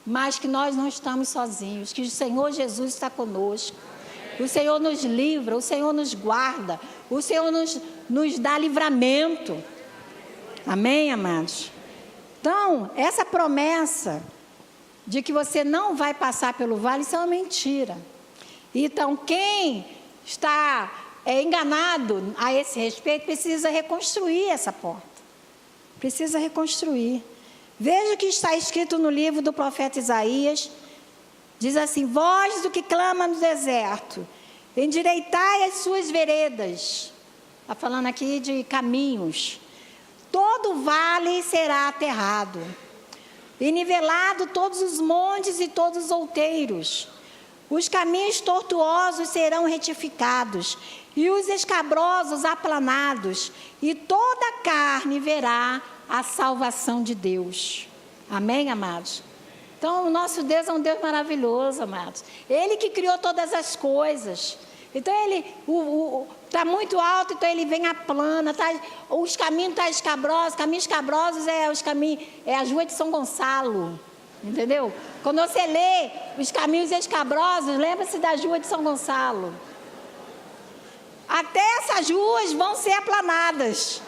Speaker 1: mas que nós não estamos sozinhos, que o Senhor Jesus está conosco. O Senhor nos livra, o Senhor nos guarda, o Senhor nos dá livramento. Amém, amados? Então, essa promessa de que você não vai passar pelo vale, isso é uma mentira. Então, quem está enganado a esse respeito, precisa reconstruir essa porta. Precisa reconstruir. Veja o que está escrito no livro do profeta Isaías. Diz assim: voz do que clama no deserto, endireitai as suas veredas. Está falando aqui de caminhos. Todo vale será aterrado, e nivelado todos os montes e todos os outeiros. Os caminhos tortuosos serão retificados, e os escabrosos aplanados, e toda a carne verá a salvação de Deus. Amém, amados? Então, o nosso Deus é um Deus maravilhoso, amados. Ele que criou todas as coisas. Então, ele está muito alto, então ele vem aplana. Os caminhos estão escabrosos. Caminhos escabrosos é as ruas de São Gonçalo. Entendeu? Quando você lê os caminhos escabrosos, lembra-se das ruas de São Gonçalo. Até essas ruas vão ser aplanadas.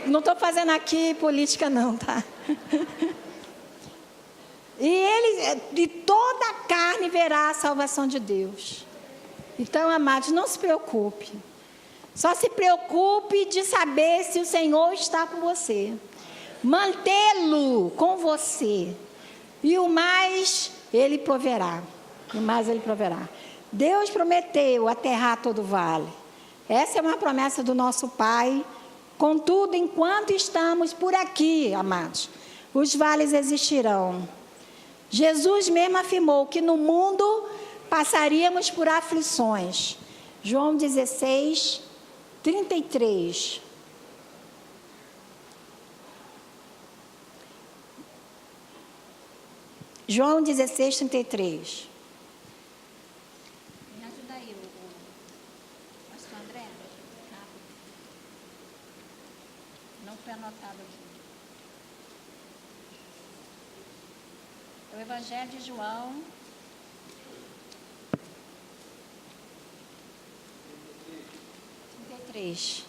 Speaker 1: Não estou fazendo aqui política não, tá? E toda a carne verá a salvação de Deus. Então, amados, não se preocupe. Só se preocupe de saber se o Senhor está com você. Mantê-lo com você. E o mais Ele proverá. O mais Ele proverá. Deus prometeu aterrar todo o vale. Essa é uma promessa do nosso Pai. Contudo, enquanto estamos por aqui, amados, os vales existirão. Jesus mesmo afirmou que no mundo passaríamos por aflições. João 16, 33. João 16, 33.
Speaker 2: Me ajuda aí, o pastor André, rápido. Não foi anotado aqui. O Evangelho de João
Speaker 1: 3.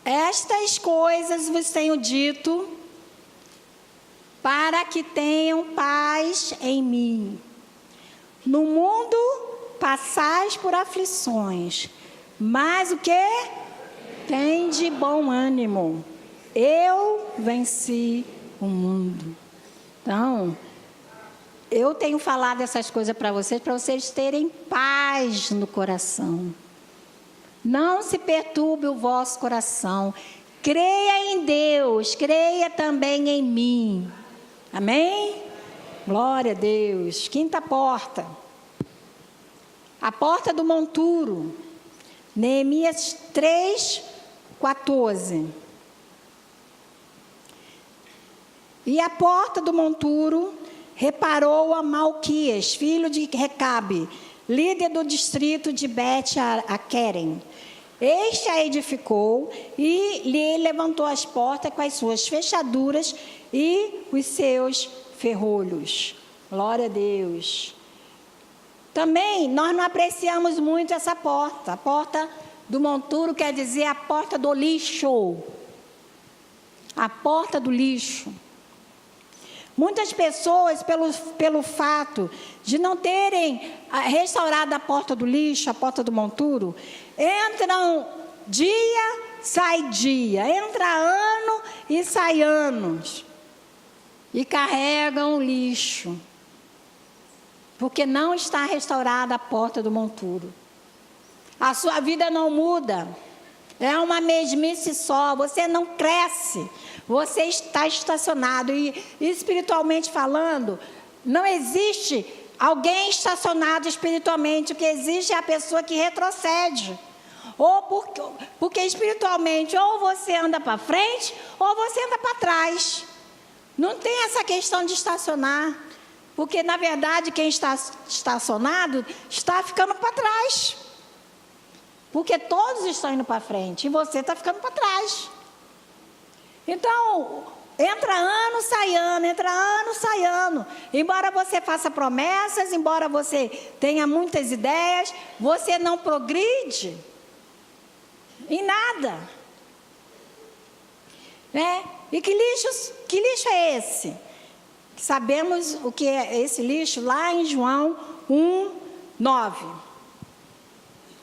Speaker 1: Estas coisas vos tenho dito, para que tenham paz em mim. No mundo passais por aflições, mas o que? Tende bom ânimo. Eu venci o mundo. Então, eu tenho falado essas coisas para vocês terem paz no coração. Não se perturbe o vosso coração. Creia em Deus, creia também em mim. Amém? Glória a Deus. Quinta porta. A porta do monturo. Neemias 3:14. E a porta do monturo reparou a Malquias, filho de Recabe, líder do distrito de Bet-Aquerem. Este a edificou e lhe levantou as portas com as suas fechaduras e os seus ferrolhos. Glória a Deus. Também nós não apreciamos muito essa porta. A porta do monturo quer dizer a porta do lixo. A porta do lixo. Muitas pessoas, pelo fato de não terem restaurado a porta do lixo, a porta do monturo, entram dia, sai dia, entra ano e sai anos, e carregam lixo, porque não está restaurada a porta do monturo. A sua vida não muda, é uma mesmice só, você não cresce. Você está estacionado e, espiritualmente falando, não existe alguém estacionado espiritualmente. O que existe é a pessoa que retrocede. Ou porque espiritualmente, ou você anda para frente, ou você anda para trás. Não tem essa questão de estacionar. Porque, na verdade, quem está estacionado está ficando para trás. Porque todos estão indo para frente e você está ficando para trás. Então, entra ano, sai ano, entra ano, sai ano. Embora você faça promessas, embora você tenha muitas ideias, você não progride em nada. Né? E que lixo é esse? Sabemos o que é esse lixo lá em João 1:9.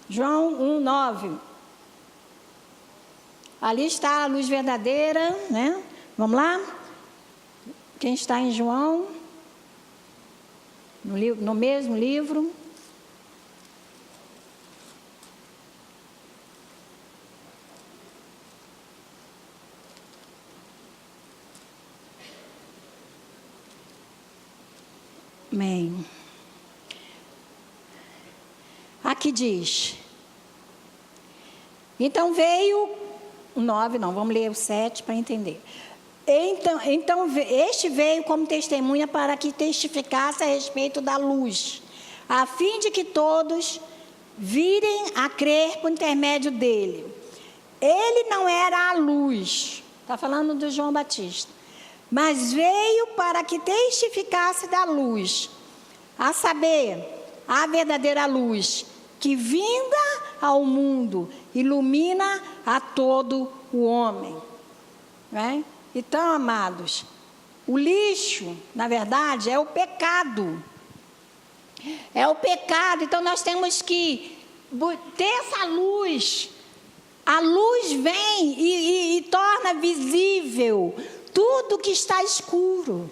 Speaker 1: João 1:9. Ali está a luz verdadeira, né? Vamos lá? Quem está em João? No mesmo livro. Amém. Aqui diz. Então veio... 9, não, vamos ler o 7 para entender. Então, este veio como testemunha para que testificasse a respeito da luz, a fim de que todos virem a crer por intermédio dele. Ele não era a luz, está falando do João Batista, mas veio para que testificasse da luz, a saber, a verdadeira luz, que vinda ao mundo, ilumina a todo o homem. Né? Então, amados, o lixo, na verdade, é o pecado. É o pecado, então nós temos que ter essa luz. A luz vem e torna visível tudo que está escuro,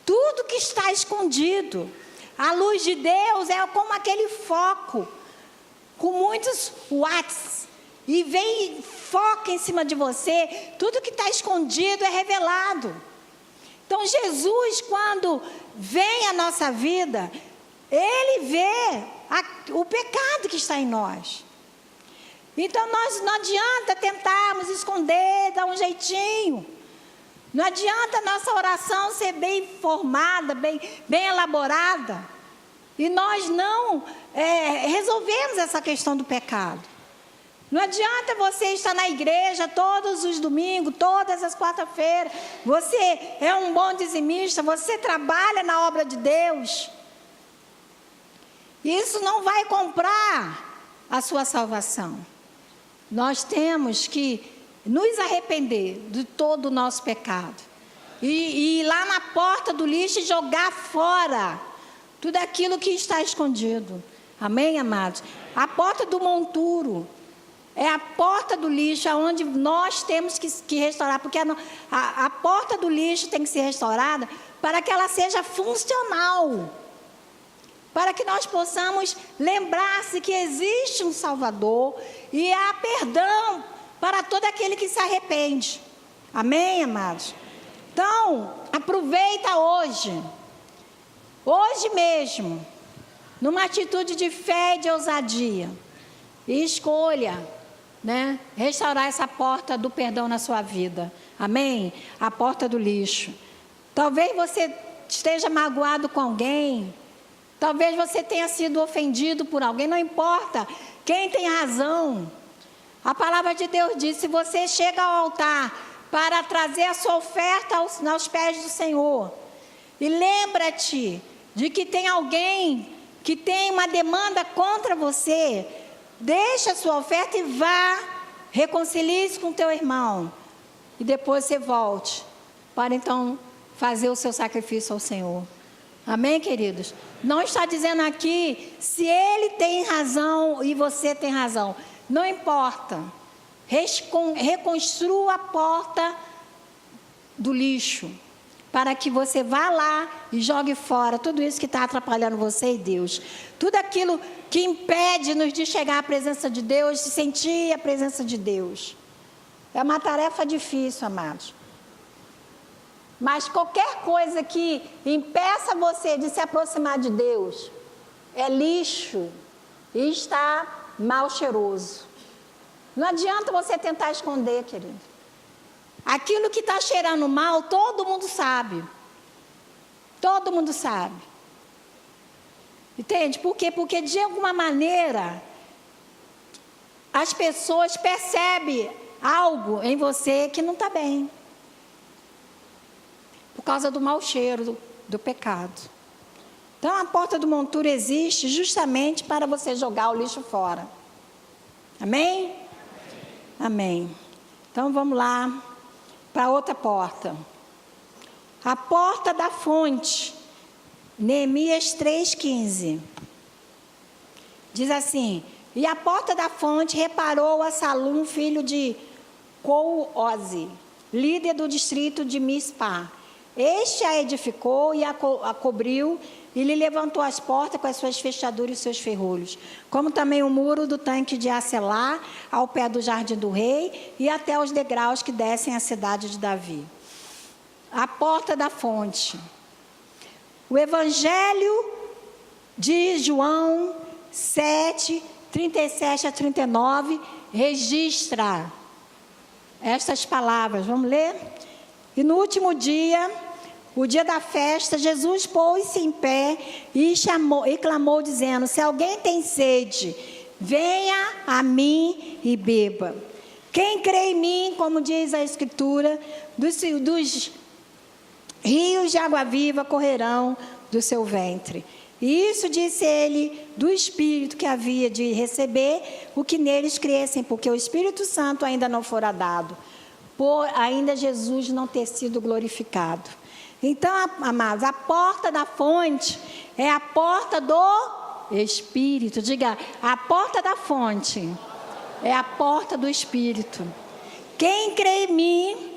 Speaker 1: tudo que está escondido. A luz de Deus é como aquele foco, com muitos watts, e vem e foca em cima de você, tudo que está escondido é revelado. Então Jesus, quando vem à nossa vida, Ele vê o pecado que está em nós. Então não adianta tentarmos esconder, dar um jeitinho. Não adianta a nossa oração ser bem formada, bem elaborada, e nós não resolvemos essa questão do pecado. Não adianta você estar na igreja todos os domingos, todas as quarta-feiras. Você é um bom dizimista, você trabalha na obra de Deus. Isso não vai comprar a sua salvação. Nós temos que nos arrepender de todo o nosso pecado. E ir lá na porta do lixo e jogar fora tudo aquilo que está escondido. Amém, amados? A porta do monturo é a porta do lixo, onde nós temos que restaurar. Porque a porta do lixo tem que ser restaurada para que ela seja funcional. Para que nós possamos lembrar-se que existe um Salvador e há perdão para todo aquele que se arrepende. Amém, amados? Então, aproveita hoje mesmo, numa atitude de fé e de ousadia, e escolha, restaurar essa porta do perdão na sua vida. Amém? A porta do lixo. Talvez você esteja magoado com alguém, talvez você tenha sido ofendido por alguém, não importa quem tem razão. A palavra de Deus diz: se você chega ao altar para trazer a sua oferta aos pés do Senhor, e lembra-te de que tem alguém que tem uma demanda contra você, deixa a sua oferta e vá, reconcilie-se com teu irmão, e depois você volte, para então fazer o seu sacrifício ao Senhor. Amém, queridos? Não está dizendo aqui se ele tem razão e você tem razão. Não importa. Reconstrua a porta do lixo, para que você vá lá e jogue fora tudo isso que está atrapalhando você e Deus. Tudo aquilo que impede-nos de chegar à presença de Deus, de sentir a presença de Deus. É uma tarefa difícil, amados. Mas qualquer coisa que impeça você de se aproximar de Deus é lixo e está mal cheiroso. Não adianta você tentar esconder, querido. Aquilo que está cheirando mal, todo mundo sabe. Todo mundo sabe. Entende? Por quê? Porque de alguma maneira as pessoas percebem algo em você que não está bem. Por causa do mau cheiro do pecado. Então a porta do monturo existe justamente para você jogar o lixo fora. Amém? Amém. Então vamos lá para outra porta. A porta da fonte. Neemias 3,15. Diz assim: e a porta da fonte reparou a Salum, filho de Cou-Ozi, líder do distrito de Mispá. Este a edificou e a cobriu, e lhe levantou as portas com as suas fechaduras e os seus ferrolhos, como também o muro do tanque de Acelá, ao pé do jardim do rei, e até os degraus que descem à cidade de Davi. A porta da fonte. O Evangelho de João 7, 37 a 39, registra estas palavras. Vamos ler? E no último dia, o dia da festa, Jesus pôs-se em pé e clamou, dizendo: se alguém tem sede, venha a mim e beba. Quem crê em mim, como diz a Escritura, dos rios de água viva correrão do seu ventre. E isso disse ele do Espírito que havia de receber o que neles crescem, porque o Espírito Santo ainda não fora dado, por ainda Jesus não ter sido glorificado. Então, amados, a porta da fonte é a porta do Espírito. Diga, a porta da fonte é a porta do Espírito. Quem crê em mim,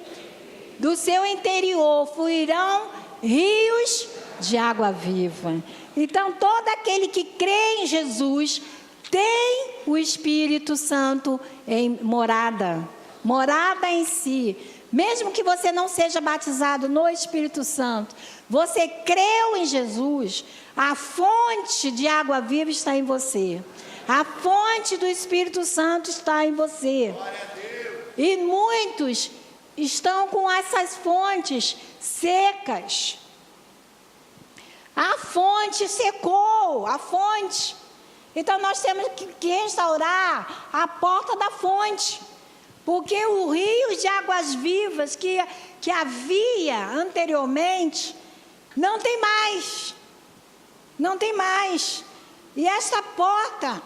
Speaker 1: do seu interior fluirão rios de água viva. Então, todo aquele que crê em Jesus tem o Espírito Santo em morada em si. Mesmo que você não seja batizado no Espírito Santo, você creu em Jesus, a fonte de água viva está em você. A fonte do Espírito Santo está em você. E muitos estão com essas fontes secas. A fonte secou, a fonte. Então nós temos que restaurar a porta da fonte. Porque o rio de águas vivas que havia anteriormente, não tem mais. Não tem mais. E esta porta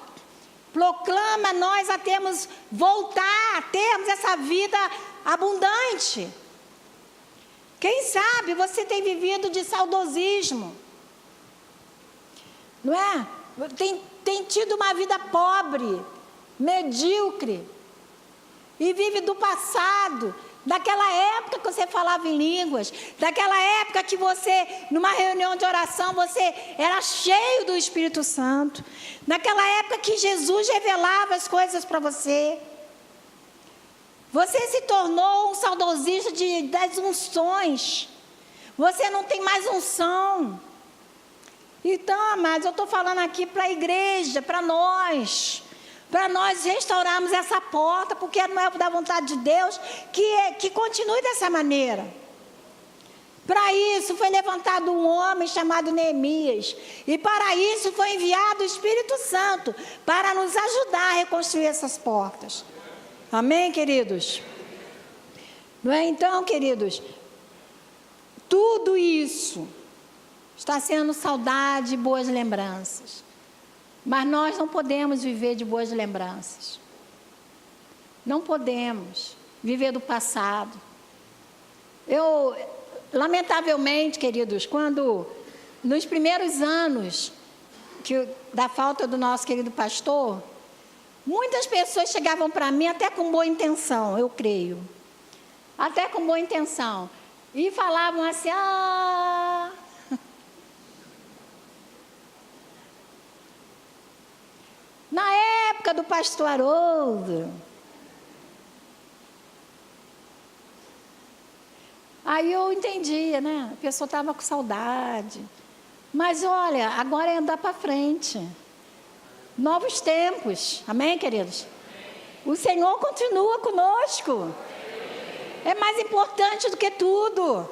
Speaker 1: proclama nós a termos, voltar a termos essa vida abundante. Quem sabe você tem vivido de saudosismo, não é? Tem tido uma vida pobre, medíocre, e vive do passado, daquela época que você falava em línguas, daquela época que você, numa reunião de oração, você era cheio do Espírito Santo, naquela época que Jesus revelava as coisas para você. Você se tornou um saudosista das unções. Você não tem mais unção. Então, amados, eu estou falando aqui para a igreja, para nós restaurarmos essa porta, porque não é da vontade de Deus que continue dessa maneira. Para isso foi levantado um homem chamado Neemias, e para isso foi enviado o Espírito Santo, para nos ajudar a reconstruir essas portas. Amém, queridos? Não é? Então, queridos, tudo isso está sendo saudade e boas lembranças. Mas nós não podemos viver de boas lembranças. Não podemos viver do passado. Lamentavelmente, queridos, quando nos primeiros anos da falta do nosso querido pastor, muitas pessoas chegavam para mim até com boa intenção, eu creio. Até com boa intenção. E falavam assim, na época do pastor Haroldo. Aí eu entendia, né? A pessoa estava com saudade. Mas olha, agora é andar para frente. Novos tempos. Amém, queridos? O Senhor continua conosco. É mais importante do que tudo.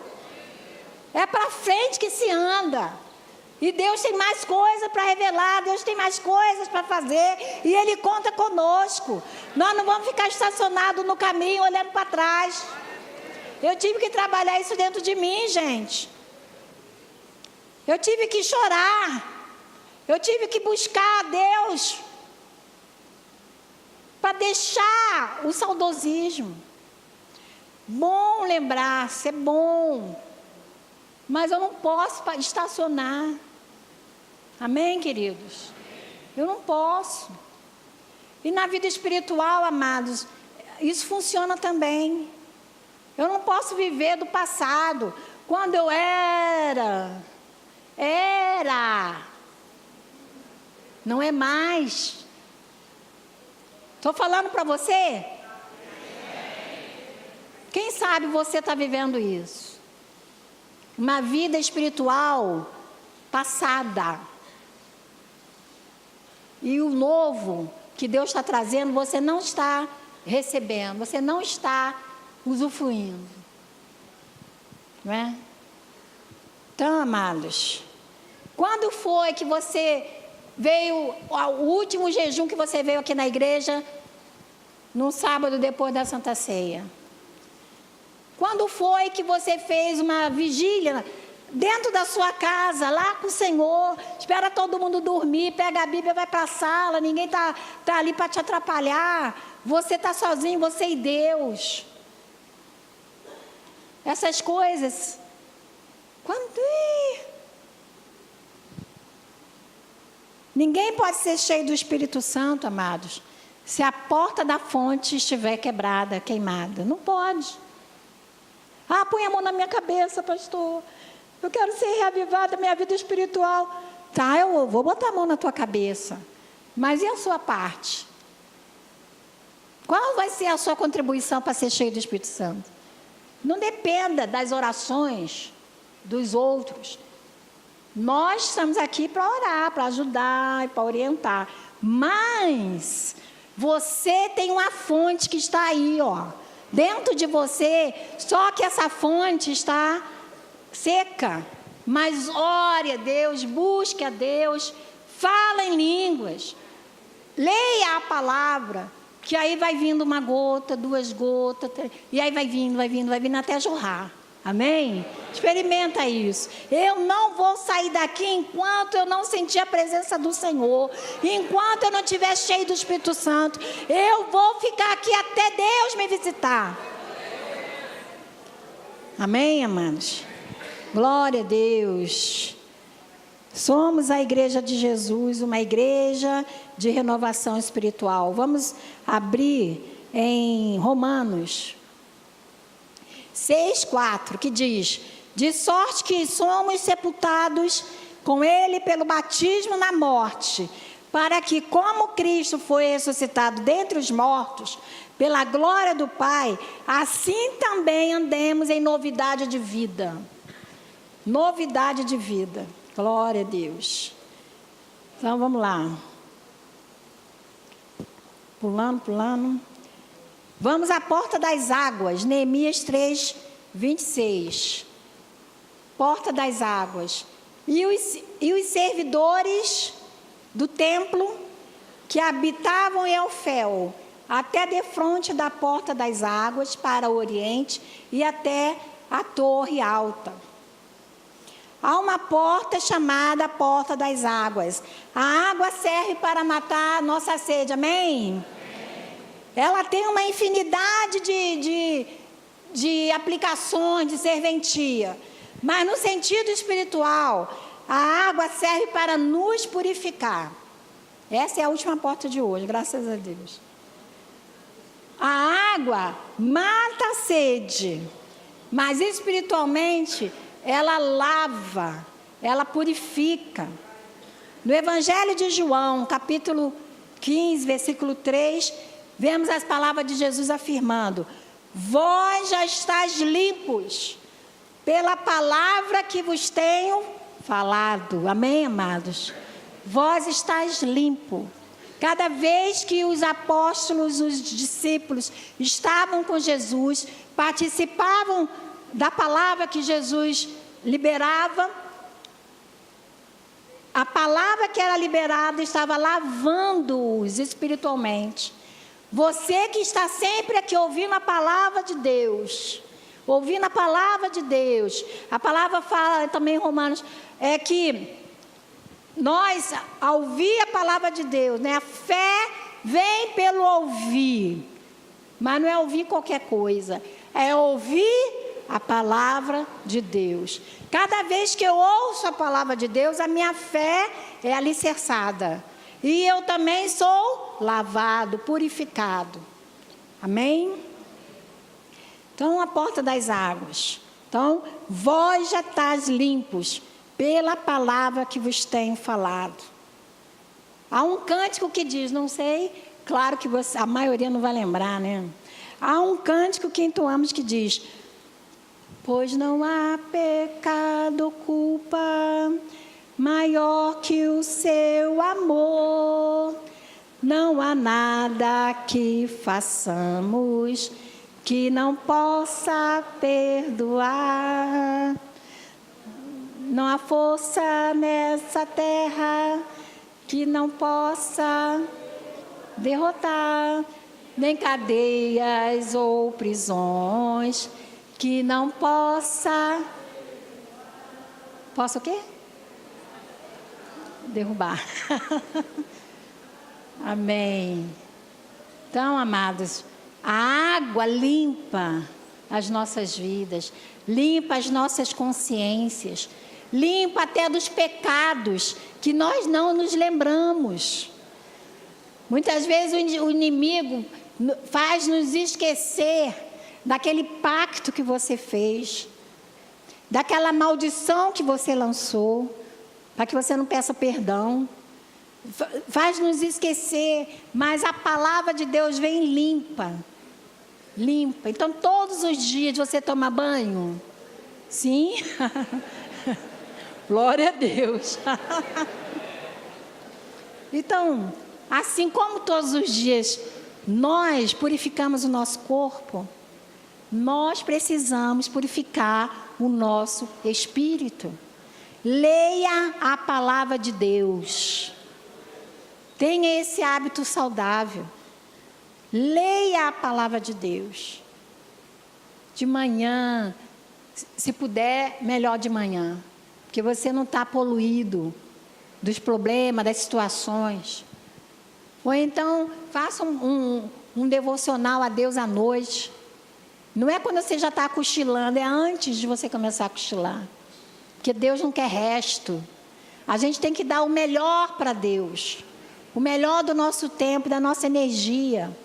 Speaker 1: É para frente que se anda. E Deus tem mais coisas para revelar, Deus tem mais coisas para fazer, e Ele conta conosco. Nós não vamos ficar estacionados no caminho, olhando para trás. Eu tive que trabalhar isso dentro de mim, gente. Eu tive que chorar. Eu tive que buscar a Deus para deixar o saudosismo. Bom lembrar-se, é bom. Mas eu não posso estacionar. Amém, queridos? Eu não posso. E na vida espiritual, amados, isso funciona também. Eu não posso viver do passado. Quando eu era. Não é mais. Estou falando para você? Quem sabe você está vivendo isso? Uma vida espiritual passada. E o novo que Deus está trazendo, você não está recebendo, você não está usufruindo. Não é? Então, amados, quando foi que você veio, o último jejum que você veio aqui na igreja, no sábado depois da Santa Ceia? Quando foi que você fez uma vigília dentro da sua casa, lá com o Senhor, espera todo mundo dormir, pega a Bíblia, vai para a sala, ninguém tá ali para te atrapalhar, você está sozinho, você e Deus. Essas coisas, ninguém pode ser cheio do Espírito Santo, amados, se a porta da fonte estiver quebrada, queimada. Não pode. Põe a mão na minha cabeça, pastor. Eu quero ser reavivada, minha vida espiritual. Tá, eu vou botar a mão na tua cabeça. Mas e a sua parte? Qual vai ser a sua contribuição para ser cheio do Espírito Santo? Não dependa das orações dos outros. Nós estamos aqui para orar, para ajudar e para orientar. Mas você tem uma fonte que está aí, dentro de você, só que essa fonte está seca. Mas ore a Deus, busque a Deus, fala em línguas, leia a palavra, que aí vai vindo uma gota, 2 gotas, e aí vai vindo até jorrar. Amém? Experimenta isso. Eu não vou sair daqui enquanto eu não sentir a presença do Senhor. Enquanto eu não estiver cheio do Espírito Santo. Eu vou ficar aqui até Deus me visitar. Amém, amados? Glória a Deus. Somos a igreja de Jesus, uma igreja de renovação espiritual. Vamos abrir em Romanos 6:4, que diz: de sorte que somos sepultados com Ele pelo batismo na morte, para que, como Cristo foi ressuscitado dentre os mortos, pela glória do Pai, assim também andemos em novidade de vida. Novidade de vida. Glória a Deus. Então, vamos lá. Pulando. Vamos à porta das águas. Neemias 3:26. Porta das águas. E os servidores do templo que habitavam em Ofel, até defronte da porta das águas para o oriente e até a torre alta. Há uma porta chamada Porta das Águas. A água serve para matar a nossa sede, amém? Ela tem uma infinidade de aplicações, de serventia. Mas no sentido espiritual, a água serve para nos purificar. Essa é a última porta de hoje, graças a Deus. A água mata a sede, mas espiritualmente ela lava, ela purifica. No Evangelho de João, capítulo 15, versículo 3, vemos as palavras de Jesus afirmando: vós já estáis limpos pela palavra que vos tenho falado. Amém, amados? Vós estáis limpos. Cada vez que os apóstolos, os discípulos estavam com Jesus, participavam da palavra que Jesus liberava, a palavra que era liberada estava lavando-os espiritualmente. Você que está sempre aqui ouvindo a palavra de Deus, ouvindo a palavra de Deus, a palavra fala também em Romanos, é que nós, ao ouvir a palavra de Deus, né, a fé vem pelo ouvir, mas não é ouvir qualquer coisa, é ouvir a palavra de Deus. Cada vez que eu ouço a palavra de Deus, a minha fé é alicerçada. E eu também sou lavado, purificado. Amém? Então, a porta das águas. Então, vós já estáis limpos pela palavra que vos tenho falado. Há um cântico que diz, não sei, claro que a maioria não vai lembrar, né? Há um cântico que entoamos que diz: pois não há pecado, culpa maior que o seu amor. Não há nada que façamos que não possa perdoar. Não há força nessa terra que não possa derrotar, nem cadeias ou prisões que não possa o quê? Derrubar. Amém. Então, amados, a água limpa as nossas vidas, limpa as nossas consciências, limpa até dos pecados que nós não nos lembramos. Muitas vezes o inimigo faz nos esquecer daquele pacto que você fez, daquela maldição que você lançou, para que você não peça perdão. Faz nos esquecer, mas a palavra de Deus vem limpa. Limpa. Então, todos os dias você toma banho? Sim? Glória a Deus. Então, assim como todos os dias nós purificamos o nosso corpo, nós precisamos purificar o nosso espírito. Leia a palavra de Deus. Tenha esse hábito saudável. Leia a palavra de Deus. De manhã, se puder, melhor de manhã. Porque você não está poluído dos problemas, das situações. Ou então, faça um devocional a Deus à noite. Não é quando você já está cochilando, é antes de você começar a cochilar. Porque Deus não quer resto. A gente tem que dar o melhor para Deus. O melhor do nosso tempo, da nossa energia.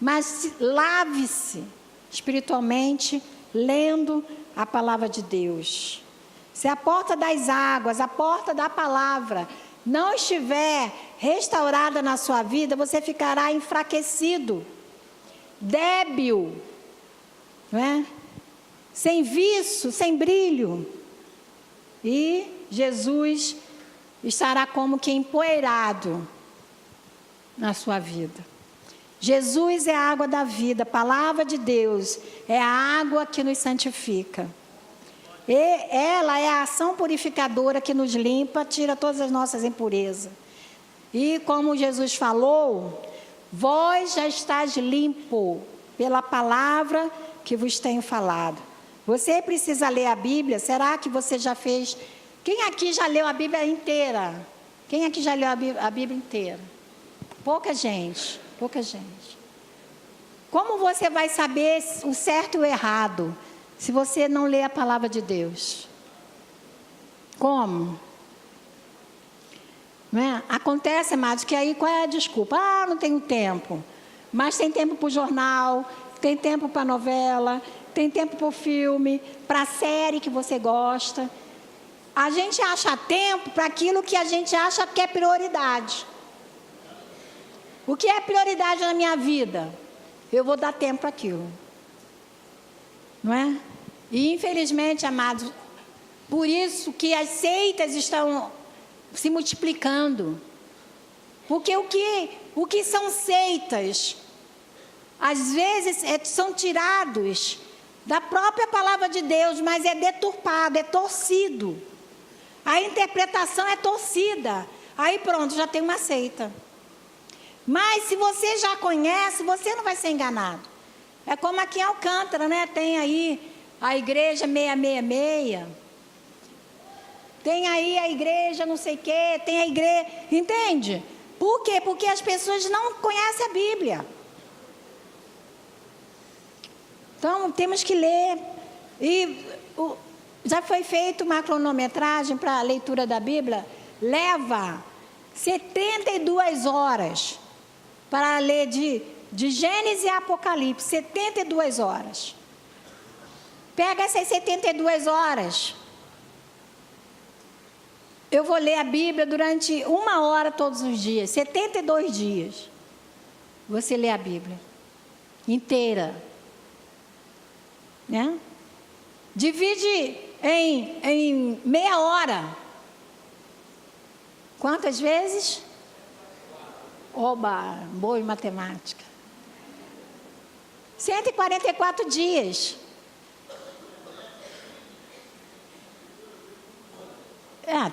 Speaker 1: Mas lave-se espiritualmente, lendo a palavra de Deus. Se a porta das águas, a porta da palavra, não estiver restaurada na sua vida, você ficará enfraquecido, débil, não é? Sem viço, sem brilho. E Jesus estará como que empoeirado na sua vida. Jesus é a água da vida, a palavra de Deus é a água que nos santifica. E ela é a ação purificadora que nos limpa, tira todas as nossas impurezas. E como Jesus falou, vós já estáis limpo pela palavra que vos tenho falado. Você precisa ler a Bíblia. Será que você já fez? Quem aqui já leu a Bíblia inteira? Quem aqui já leu a Bíblia inteira? Pouca gente, pouca gente. Como você vai saber o certo e o errado se você não lê a palavra de Deus? Como? Não é? Acontece, amados, que aí qual é a desculpa? Ah, não tenho tempo. Mas tem tempo para o jornal, tem tempo para a novela, tem tempo para o filme, para a série que você gosta. A gente acha tempo para aquilo que a gente acha que é prioridade. O que é prioridade na minha vida? Eu vou dar tempo para aquilo. Não é? E infelizmente, amados, por isso que as seitas estão se multiplicando. Porque o que são seitas, às vezes são tirados da própria palavra de Deus, mas é deturpado, é torcido. A interpretação é torcida. Aí pronto, já tem uma seita. Mas se você já conhece, você não vai ser enganado. É como aqui em Alcântara, né? Tem aí a igreja 666. Tem aí a igreja não sei o quê. Tem a igreja... Entende? Por quê? Porque as pessoas não conhecem a Bíblia. Então, temos que ler. E já foi feita uma cronometragem para a leitura da Bíblia. Leva 72 horas para ler de Gênesis e Apocalipse. 72 horas. Pega essas 72 horas. Eu vou ler a Bíblia durante 1 hora todos os dias. 72 dias. Você lê a Bíblia inteira. Né? Divide em meia hora. Quantas vezes? Oba, boa em matemática. 144 dias.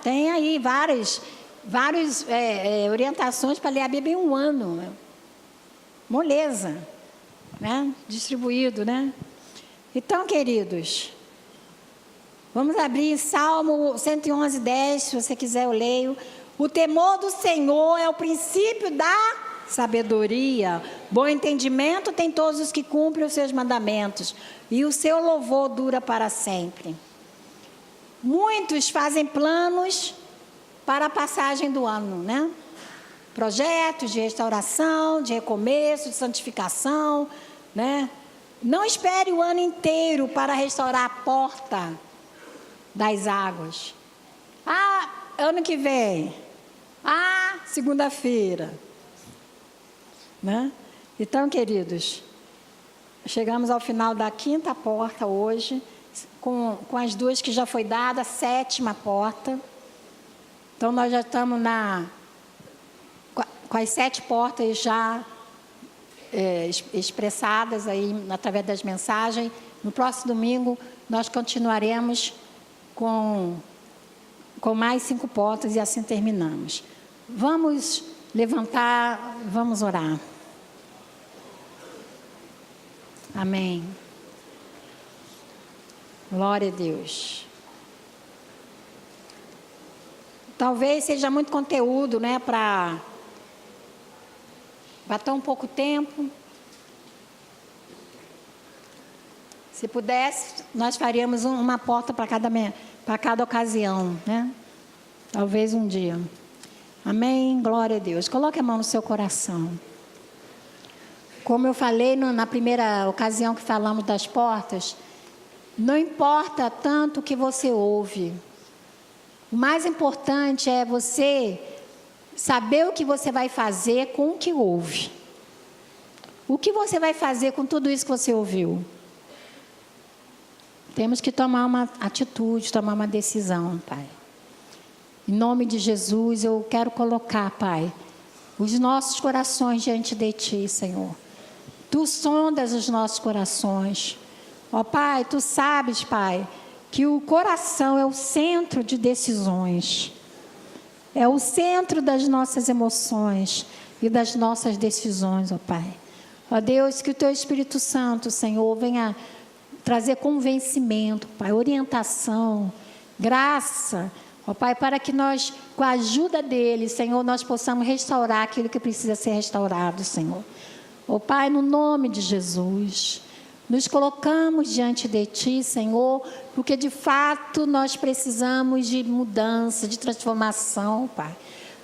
Speaker 1: Tem aí várias orientações para ler a Bíblia em 1 ano. Moleza, né? Distribuído, né? Então, queridos, vamos abrir Salmo 111, 10, se você quiser eu leio. O temor do Senhor é o princípio da sabedoria. Bom entendimento tem todos os que cumprem os seus mandamentos, e o seu louvor dura para sempre. Muitos fazem planos para a passagem do ano, né? Projetos de restauração, de recomeço, de santificação, né? Não espere o ano inteiro para restaurar a porta das águas. Ano que vem. Segunda-feira. Né? Então, queridos, chegamos ao final da 5ª porta hoje, com as 2 que já foi dada, a 7ª porta. Então, nós já estamos com as 7 portas já expressadas aí através das mensagens. No próximo domingo nós continuaremos com mais 5 portas e assim terminamos. Vamos levantar, vamos orar. Amém. Glória a Deus. Talvez seja muito conteúdo, né, para tão pouco tempo. Se pudesse, nós faríamos uma porta para cada ocasião, né? Talvez um dia. Amém? Glória a Deus. Coloque a mão no seu coração. Como eu falei na primeira ocasião que falamos das portas, não importa tanto o que você ouve. O mais importante é você saber o que você vai fazer com o que ouve. O que você vai fazer com tudo isso que você ouviu? Temos que tomar uma atitude, tomar uma decisão, Pai. Em nome de Jesus, eu quero colocar, Pai, os nossos corações diante de Ti, Senhor. Tu sondas os nossos corações. Ó Pai, Tu sabes, Pai, que o coração é o centro de decisões. É o centro das nossas emoções e das nossas decisões, ó Pai. Ó Deus, que o Teu Espírito Santo, Senhor, venha trazer convencimento, Pai, orientação, graça, ó Pai, para que nós, com a ajuda dEle, Senhor, nós possamos restaurar aquilo que precisa ser restaurado, Senhor. Ó Pai, no nome de Jesus, nos colocamos diante de Ti, Senhor, porque de fato nós precisamos de mudança, de transformação, Pai.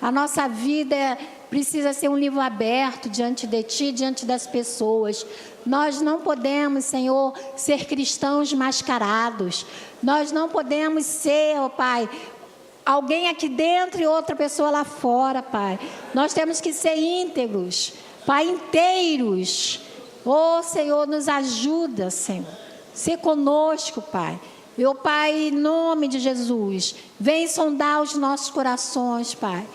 Speaker 1: A nossa vida precisa ser um livro aberto diante de Ti, diante das pessoas. Nós não podemos, Senhor, ser cristãos mascarados. Nós não podemos ser, ó Pai, alguém aqui dentro e outra pessoa lá fora, Pai. Nós temos que ser íntegros, Pai, inteiros. Ô Senhor, nos ajuda, Senhor. Ser conosco, Pai. Meu Pai, em nome de Jesus, vem sondar os nossos corações, Pai.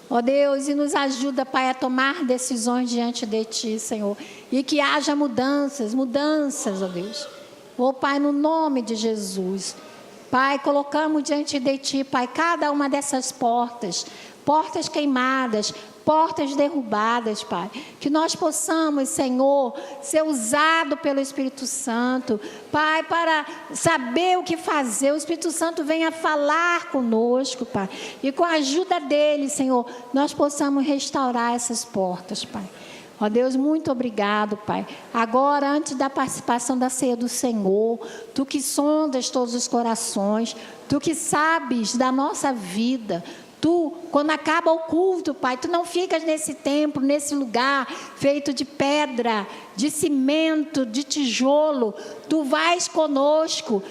Speaker 1: Ó Deus, e nos ajuda, Pai, a tomar decisões diante de Ti, Senhor. E que haja mudanças, ó Deus. Ó Pai, no nome de Jesus. Pai, colocamos diante de Ti, Pai, cada uma dessas portas queimadas, portas derrubadas, Pai. Que nós possamos, Senhor, ser usado pelo Espírito Santo, Pai, para saber o que fazer. O Espírito Santo venha falar conosco, Pai. E com a ajuda dEle, Senhor, nós possamos restaurar essas portas, Pai. Ó Deus, muito obrigado, Pai. Agora, antes da participação da ceia do Senhor, Tu que sondas todos os corações, Tu que sabes da nossa vida, Tu, quando acaba o culto, Pai, Tu não ficas nesse templo, nesse lugar feito de pedra, de cimento, de tijolo. Tu vais conosco,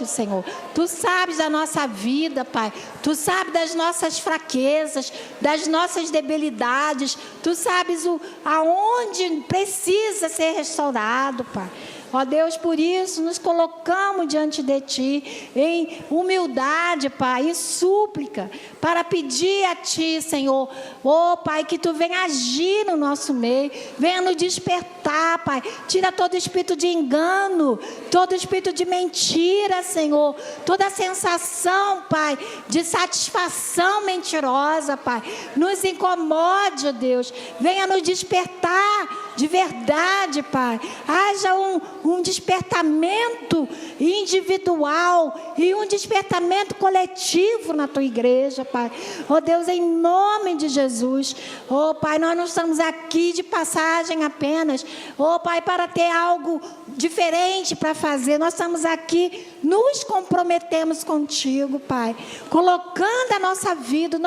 Speaker 1: Senhor. Tu sabes da nossa vida, Pai. Tu sabes das nossas fraquezas, das nossas debilidades. Tu sabes aonde precisa ser restaurado, Pai. Ó Deus, por isso nos colocamos diante de Ti em humildade, Pai, em súplica, para pedir a Ti, Senhor, ó Pai, que Tu venha agir no nosso meio, venha nos despertar, Pai, tira todo espírito de engano, todo espírito de mentira, Senhor, toda sensação, Pai, de satisfação mentirosa, Pai, nos incomode, ó Deus, venha nos despertar de verdade, Pai, haja um despertamento individual e um despertamento coletivo na Tua igreja, Pai. Oh Deus, em nome de Jesus. Oh Pai, nós não estamos aqui de passagem apenas. Oh Pai, para ter algo diferente para fazer. Nós estamos aqui, nos comprometemos contigo, Pai. Colocando a nossa vida,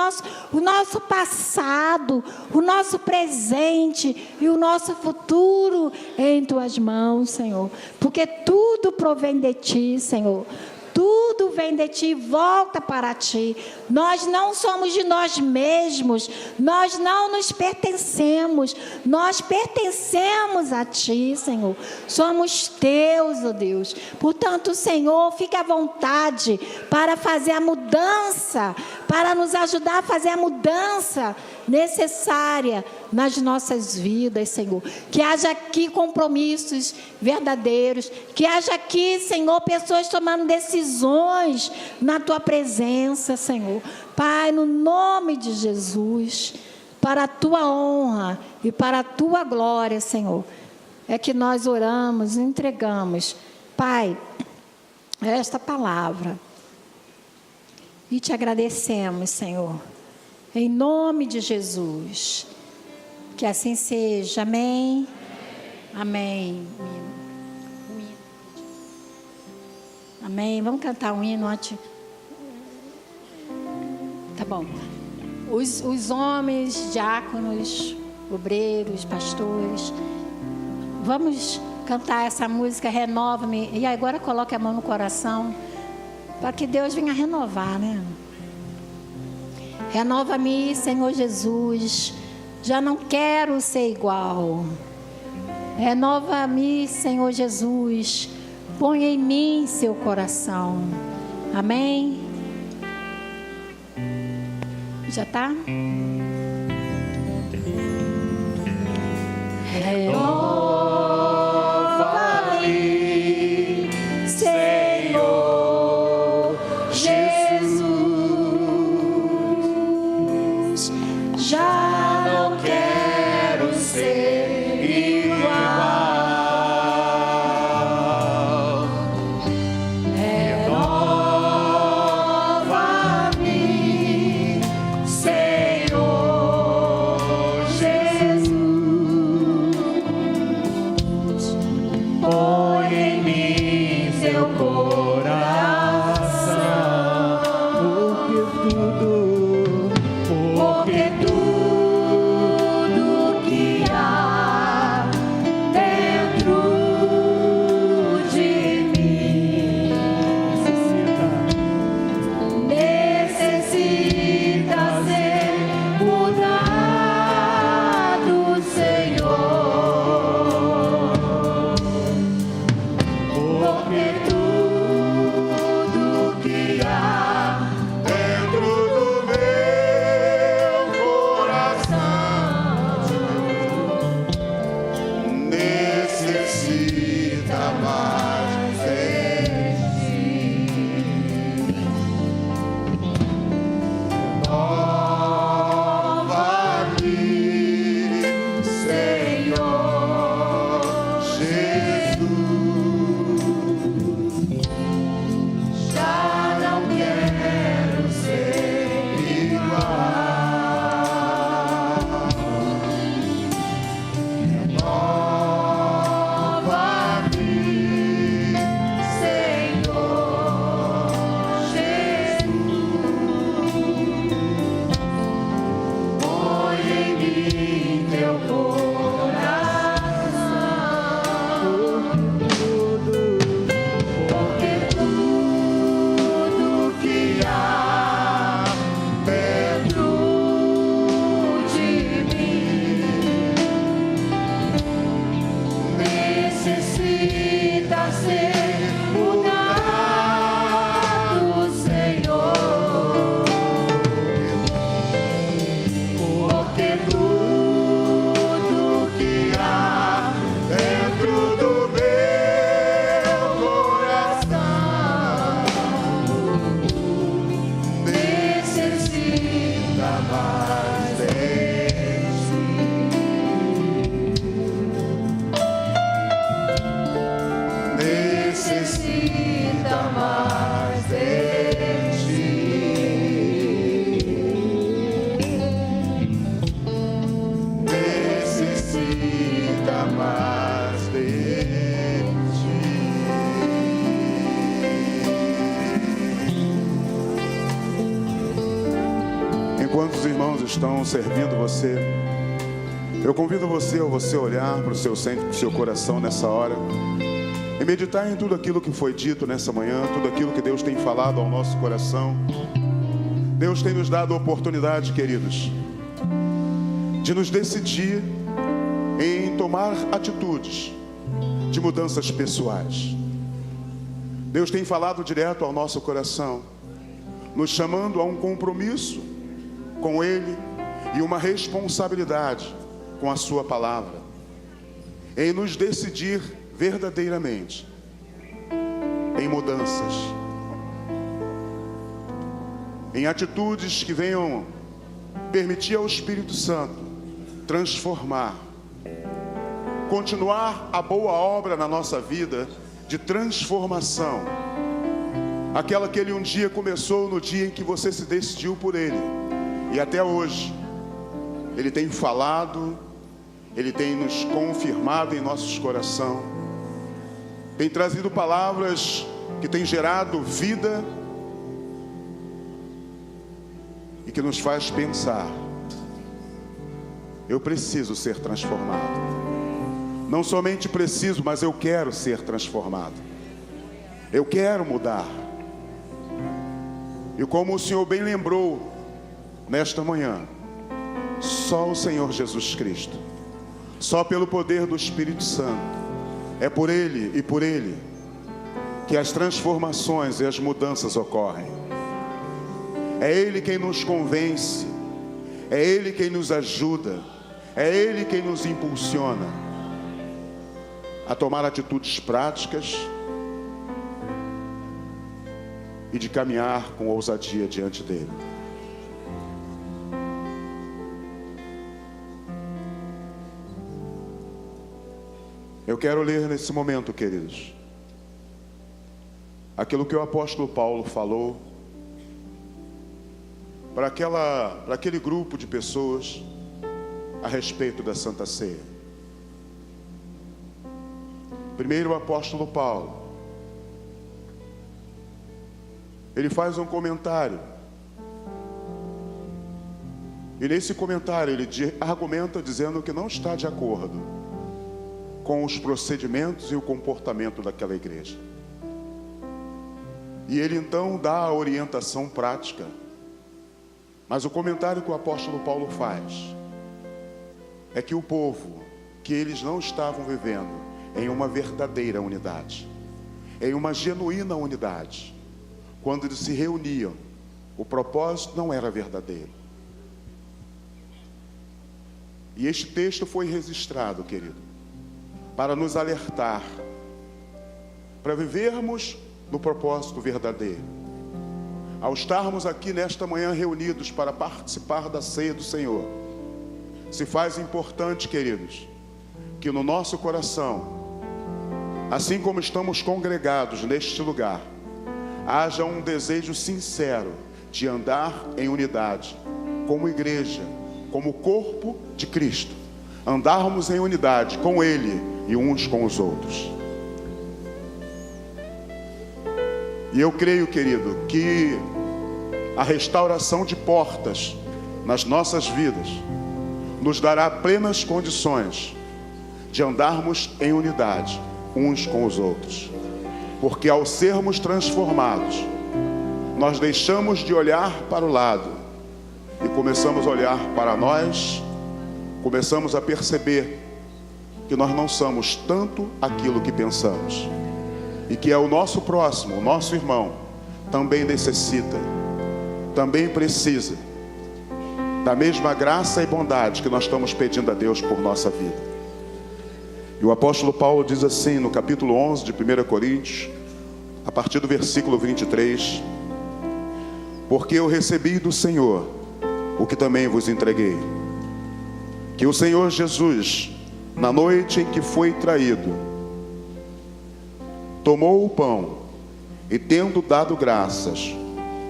Speaker 1: o nosso passado, o nosso presente e o nosso futuro em Tuas mãos, Senhor. Porque tudo provém de Ti, Senhor. Tudo vem de Ti e volta para Ti. Nós não somos de nós mesmos. Nós não nos pertencemos. Nós pertencemos a Ti, Senhor. Somos Teus, ó Deus. Portanto, Senhor, fique à vontade para fazer a mudança, para nos ajudar a fazer a mudança necessária nas nossas vidas, Senhor. Que haja aqui compromissos verdadeiros. Que haja aqui, Senhor, pessoas tomando decisões na Tua presença, Senhor. Pai, no nome de Jesus, para a Tua honra e para a Tua glória, Senhor, é que nós oramos e entregamos. Pai, esta palavra. E te agradecemos, Senhor, em nome de Jesus. Que assim seja. Amém. Amém. Amém. Vamos cantar um hino antes. Tá bom. Os homens, diáconos, obreiros, pastores, vamos cantar essa música, renova-me. E agora coloque a mão no coração, para que Deus venha renovar, né? Renova-me, Senhor Jesus, já não quero ser igual. Renova-me, Senhor Jesus, põe em mim seu coração. Amém? Já está?
Speaker 3: Renova-me, Senhor Jesus, já não quero ser igual. Renova-me, Senhor Jesus, põe em mim seu coração, porque tudo que há dentro de mim necessita ser mudado, Senhor. Porque tudo que há dentro do meu coração necessita mais de ti. Renova-me, Senhor Jesus, já não quero ser igual. Renova-me, Senhor Jesus, põe em mim teu coração, porque tudo que há dentro de mim necessita ser mudado, Senhor. Porque tudo que há dentro do meu coração necessita mais de ti. Necessita mais de ti. Necessita mais de ti. Enquanto os irmãos estão servindo você, eu convido você a olhar para o seu coração nessa hora e meditar em tudo aquilo que foi dito nessa manhã, tudo aquilo que Deus tem falado ao nosso coração. Deus tem nos dado a oportunidade, queridos, de nos decidir em tomar atitudes de mudanças pessoais. Deus tem falado direto ao nosso coração, nos chamando a um compromisso com Ele e uma responsabilidade com a sua palavra, em nos decidir verdadeiramente em mudanças, em atitudes que venham permitir ao Espírito Santo transformar, continuar a boa obra na nossa vida de transformação aquela que Ele um dia começou no dia em que você se decidiu por Ele, e até hoje Ele tem falado, Ele tem nos confirmado em nossos corações, tem trazido palavras que têm gerado vida e que nos faz pensar: eu preciso ser transformado. Não somente preciso, mas eu quero ser transformado. Eu quero mudar. E como o Senhor bem lembrou nesta manhã, só o Senhor Jesus Cristo, só pelo poder do Espírito Santo, é por Ele e por Ele que as transformações e as mudanças ocorrem. É Ele quem nos convence, é Ele quem nos ajuda, é Ele quem nos impulsiona a tomar atitudes práticas e de caminhar com ousadia diante dEle. Eu quero ler nesse momento, queridos, aquilo que o apóstolo Paulo falou para aquele grupo de pessoas a respeito da Santa Ceia. Primeiro, o apóstolo Paulo, ele faz um comentário, e nesse comentário ele argumenta dizendo que não está de acordo com os procedimentos e o comportamento daquela igreja. E ele então dá a orientação prática. Mas o comentário que o apóstolo Paulo faz é que o povo, que eles não estavam vivendo em uma verdadeira unidade, em uma genuína unidade, quando eles se reuniam, o propósito não era verdadeiro. E este texto foi registrado, querido, para nos alertar, para vivermos no propósito verdadeiro. Ao estarmos aqui nesta manhã reunidos para participar da ceia do Senhor, se faz importante, queridos, que no nosso coração, assim como estamos congregados neste lugar, haja um desejo sincero de andar em unidade, como igreja, como corpo de Cristo, andarmos em unidade com Ele e uns com os outros. E eu creio, querido, que a restauração de portas nas nossas vidas nos dará plenas condições de andarmos em unidade uns com os outros. Porque ao sermos transformados, nós deixamos de olhar para o lado e começamos a olhar para nós, começamos a perceber que nós não somos tanto aquilo que pensamos. E que é o nosso próximo, o nosso irmão, também necessita, também precisa da mesma graça e bondade que nós estamos pedindo a Deus por nossa vida. E o apóstolo Paulo diz assim no capítulo 11 de 1 Coríntios, a partir do versículo 23: porque eu recebi do Senhor o que também vos entreguei, que o Senhor Jesus, na noite em que foi traído, tomou o pão e, tendo dado graças,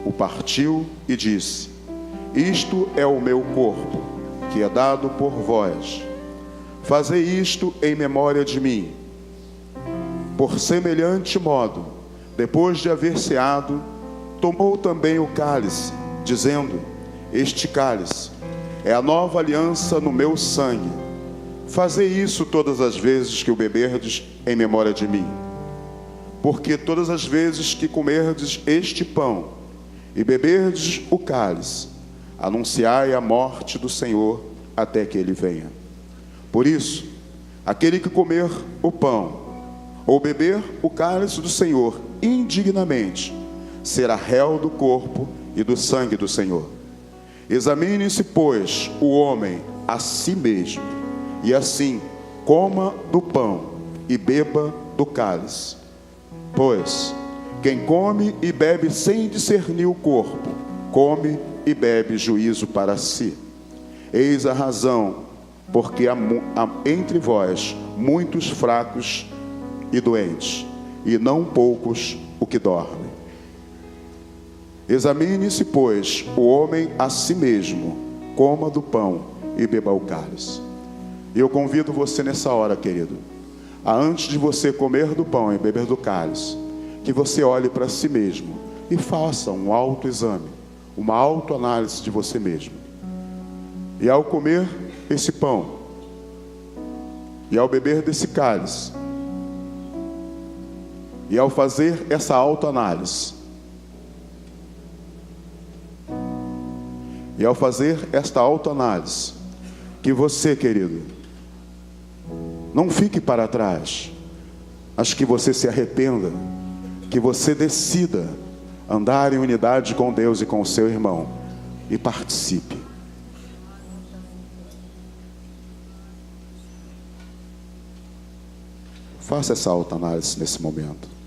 Speaker 3: o partiu e disse: isto é o meu corpo, que é dado por vós. Fazei isto em memória de mim. Por semelhante modo, depois de haver ceado, tomou também o cálice, dizendo: este cálice é a nova aliança no meu sangue. Fazei isso todas as vezes que o beberdes em memória de mim. Porque todas as vezes que comerdes este pão e beberdes o cálice, anunciai a morte do Senhor até que Ele venha. Por isso, aquele que comer o pão ou beber o cálice do Senhor indignamente, será réu do corpo e do sangue do Senhor. Examine-se, pois, o homem a si mesmo, e assim coma do pão e beba do cálice. Pois quem come e bebe sem discernir o corpo, come e bebe juízo para si. Eis a razão, porque há entre vós muitos fracos e doentes, e não poucos o que dormem. Examine-se, pois, o homem a si mesmo, coma do pão e beba o cálice. E eu convido você nessa hora, querido, a antes de você comer do pão e beber do cálice, que você olhe para si mesmo e faça um autoexame, uma autoanálise de você mesmo. E ao comer esse pão e ao beber desse cálice, e ao fazer essa autoanálise, e ao fazer esta autoanálise, que você, querido, não fique para trás, mas que você se arrependa, que você decida andar em unidade com Deus e com o seu irmão, e participe. Faça essa autoanálise nesse momento.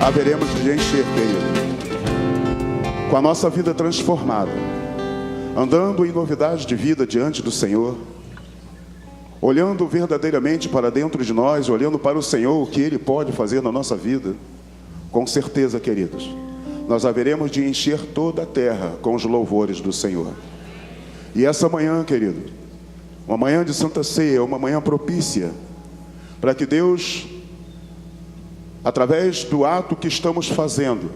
Speaker 3: Haveremos de encher, querido, com a nossa vida transformada, andando em novidade de vida diante do Senhor, olhando verdadeiramente para dentro de nós, olhando para o Senhor, o que Ele pode fazer na nossa vida. Com certeza, queridos, nós haveremos de encher toda a terra com os louvores do Senhor. E essa manhã, querido, uma manhã de Santa Ceia, uma manhã propícia, para que Deus, através do ato que estamos fazendo,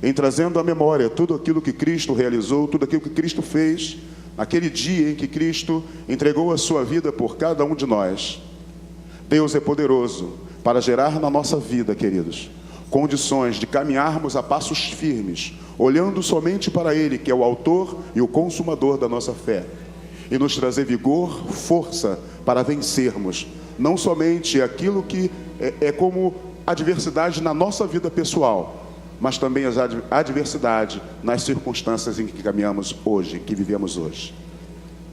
Speaker 3: em trazendo à memória tudo aquilo que Cristo realizou, tudo aquilo que Cristo fez, naquele dia em que Cristo entregou a sua vida por cada um de nós, Deus é poderoso para gerar na nossa vida, queridos, condições de caminharmos a passos firmes, olhando somente para Ele, que é o autor e o consumador da nossa fé. e nos trazer vigor, força para vencermos não somente aquilo que é como adversidade na nossa vida pessoal, mas também as adversidades nas circunstâncias em que caminhamos hoje, que vivemos hoje.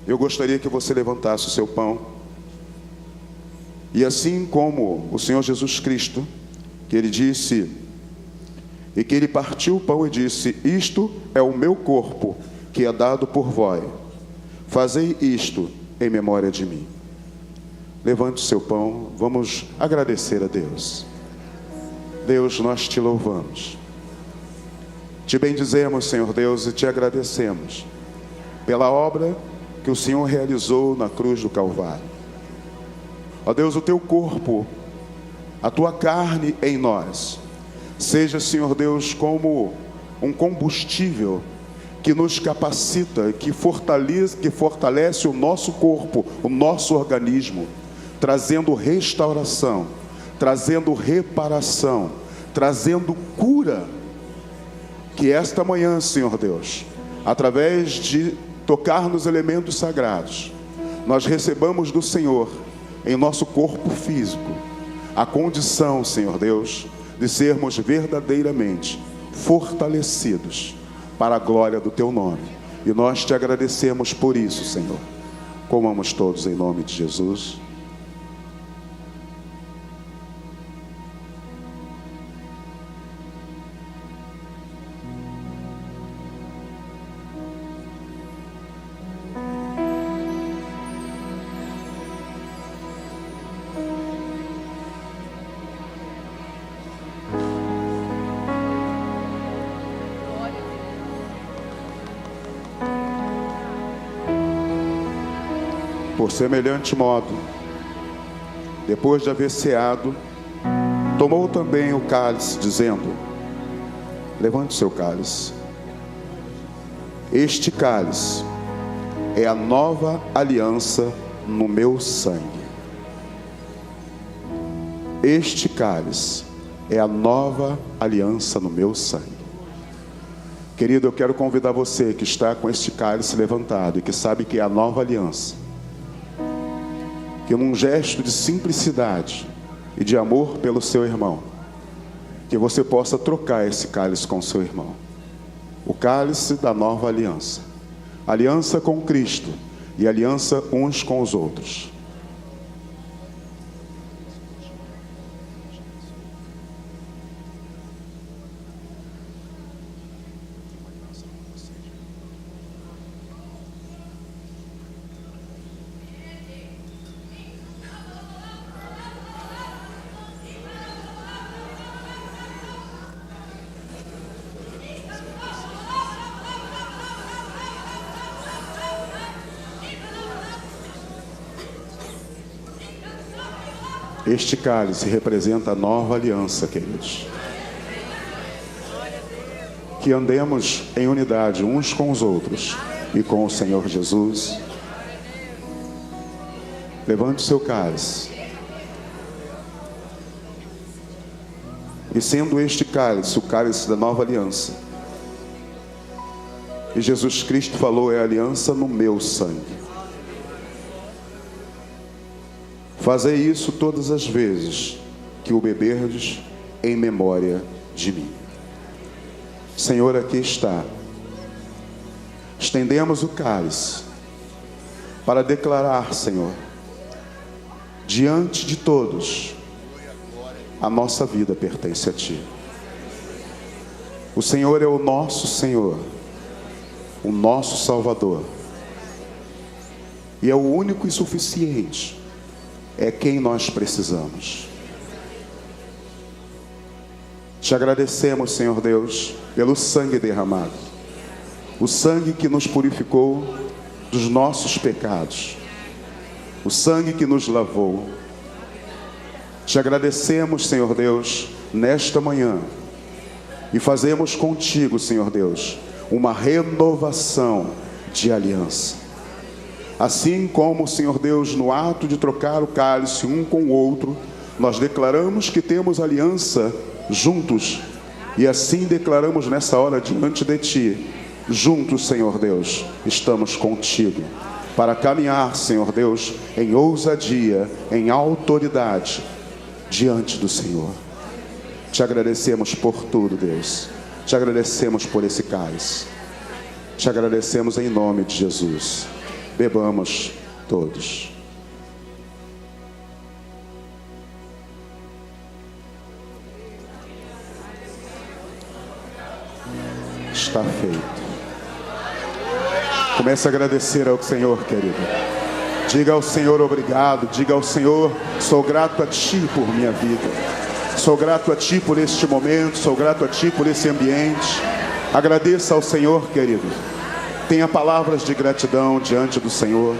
Speaker 3: Eu gostaria que você levantasse o seu pão e assim como o Senhor Jesus Cristo, que Ele disse, e que Ele partiu o pão e disse: isto é o meu corpo, que é dado por vós, fazei isto em memória de mim. Levante o seu pão, vamos agradecer a Deus. Deus, nós te louvamos, te bendizemos, Senhor Deus, e te agradecemos pela obra que o Senhor realizou na cruz do Calvário. Ó Deus, o teu corpo, a tua carne em nós, seja, Senhor Deus, como um combustível que nos capacita, que fortalece o nosso corpo, o nosso organismo, trazendo restauração, trazendo reparação, trazendo cura. Que esta manhã, Senhor Deus, através de tocar nos elementos sagrados, nós recebamos do Senhor, em nosso corpo físico, a condição, Senhor Deus, de sermos verdadeiramente fortalecidos para a glória do teu nome. E nós te agradecemos por isso, Senhor. Comamos todos em nome de Jesus. Por semelhante modo, depois de haver ceado, tomou também o cálice, dizendo: levante o seu cálice. Este cálice é a nova aliança no meu sangue. Este cálice é a nova aliança no meu sangue. Querido, eu quero convidar você que está com este cálice levantado e que sabe que é a nova aliança, que num gesto de simplicidade e de amor pelo seu irmão, que você possa trocar esse cálice com o seu irmão. O cálice da nova aliança. Aliança com Cristo e aliança uns com os outros. Este cálice representa a nova aliança, queridos. Que andemos em unidade uns com os outros e com o Senhor Jesus. Levante o seu cálice. E sendo este cálice o cálice da nova aliança, e Jesus Cristo falou: é a aliança no meu sangue. Fazei isso todas as vezes que o beberdes em memória de mim. Senhor, aqui está. Estendemos o cálice para declarar, Senhor, diante de todos, a nossa vida pertence a Ti. O Senhor é o nosso Senhor, o nosso Salvador, e é o único e suficiente, é quem nós precisamos. Te agradecemos, Senhor Deus, pelo sangue derramado, o sangue que nos purificou dos nossos pecados, o sangue que nos lavou. Te agradecemos, Senhor Deus, nesta manhã, e fazemos contigo, Senhor Deus, uma renovação de aliança. Assim como, Senhor Deus, no ato de trocar o cálice um com o outro, nós declaramos que temos aliança juntos, e assim declaramos nessa hora diante de Ti: juntos, Senhor Deus, estamos contigo. para caminhar, Senhor Deus, em ousadia, em autoridade, diante do Senhor. Te agradecemos por tudo, Deus. Te agradecemos por esse cálice. Te agradecemos em nome de Jesus. Bebamos todos. Está feito. Comece a agradecer ao Senhor, querido. Diga ao Senhor obrigado. Diga ao Senhor: sou grato a Ti por minha vida. Sou grato a Ti por este momento. Sou grato a Ti por esse ambiente. Agradeça ao Senhor, querido. Tenha palavras de gratidão diante do Senhor.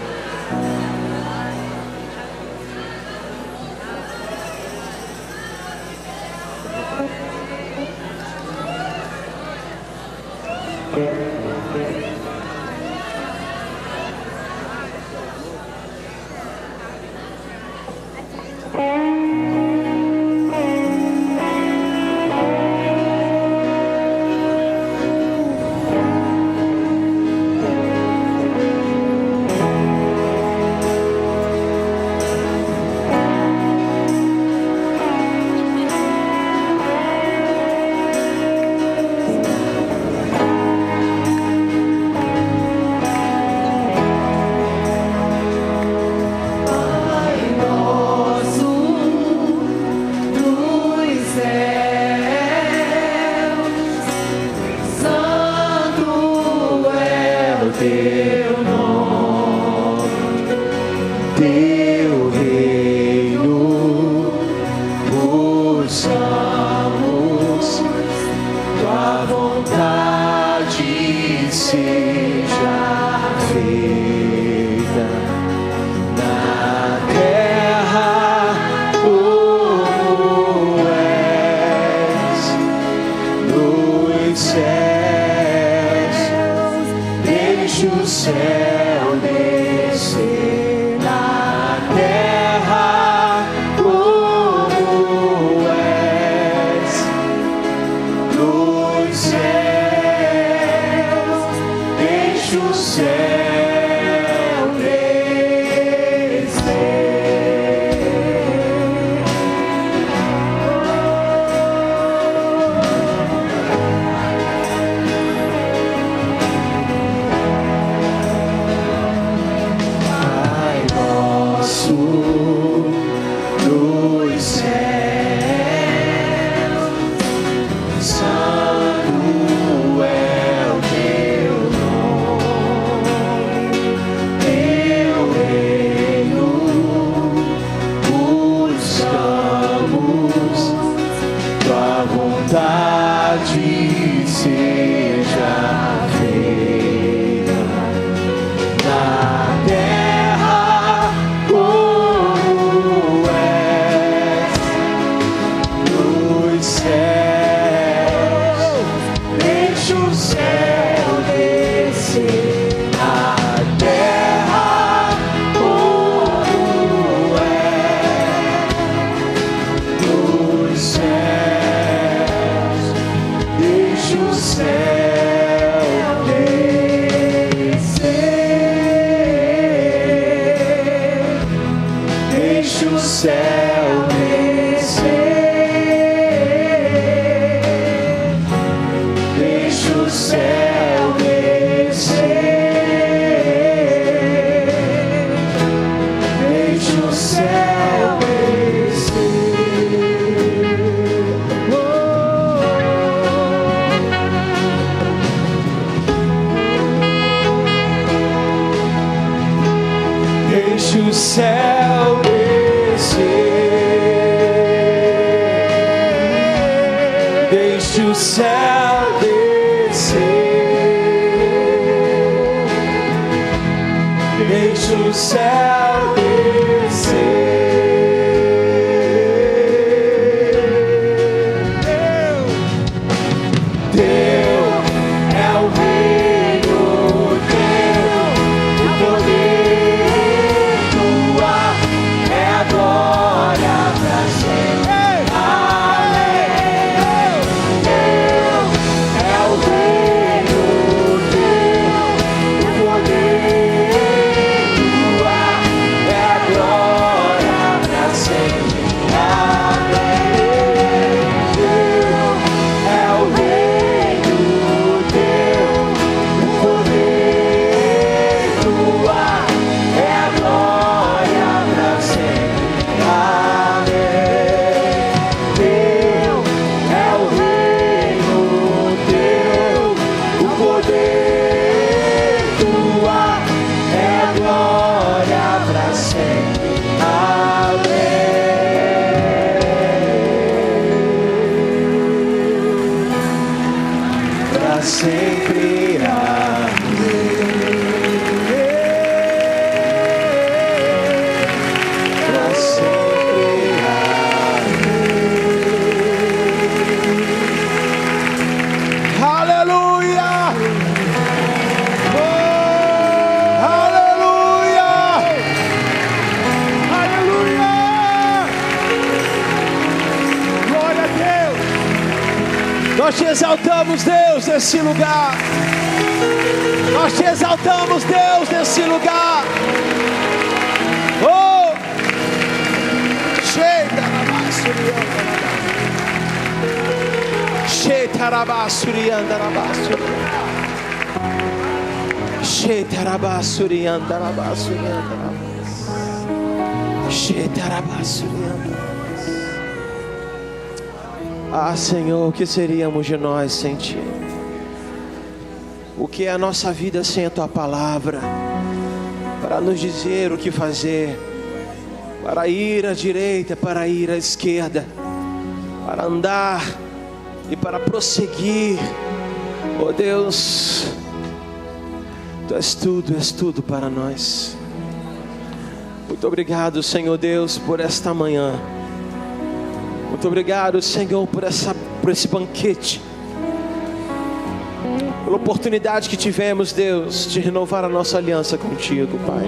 Speaker 4: Nós te exaltamos, Deus, nesse lugar. Nós te exaltamos, Deus, nesse lugar. Oh! Ah, Senhor, o que seríamos de nós sem Ti? O que é a nossa vida sem a Tua palavra, para nos dizer o que fazer, para ir à direita, para ir à esquerda, para andar e para prosseguir. Oh Deus, Tu és tudo para nós. Muito obrigado, Senhor Deus, por esta manhã. Muito obrigado, Senhor, por esse banquete, pela oportunidade que tivemos, Deus, de renovar a nossa aliança contigo, Pai.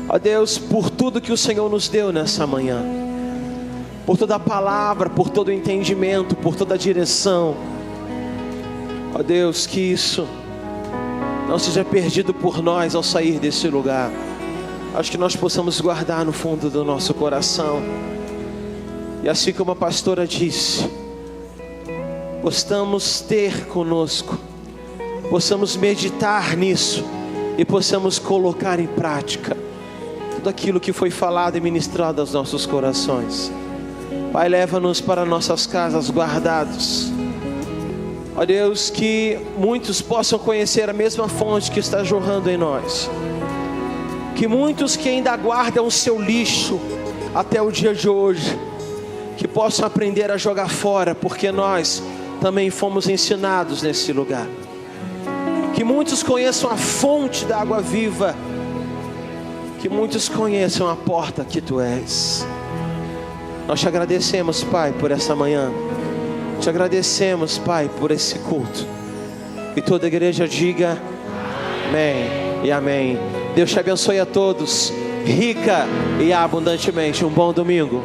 Speaker 4: Ó Deus, por tudo que o Senhor nos deu nessa manhã, por toda a palavra, por todo o entendimento, por toda a direção. Ó Deus, que isso não seja perdido por nós ao sair desse lugar. Acho que nós possamos guardar no fundo do nosso coração. E assim como a pastora disse, possamos ter conosco, possamos meditar nisso e possamos colocar em prática tudo aquilo que foi falado e ministrado aos nossos corações. Pai, leva-nos para nossas casas guardados. Ó Deus, que muitos possam conhecer a mesma fonte que está jorrando em nós. Que muitos que ainda guardam o seu lixo até o dia de hoje, que possam aprender a jogar fora, porque nós também fomos ensinados nesse lugar. Que muitos conheçam a fonte da água viva, que muitos conheçam a porta que Tu és. Nós te agradecemos, Pai, por essa manhã. Te agradecemos, Pai, por esse culto. E toda a igreja diga amém e amém. Deus te abençoe a todos, rica e abundantemente. Um bom domingo.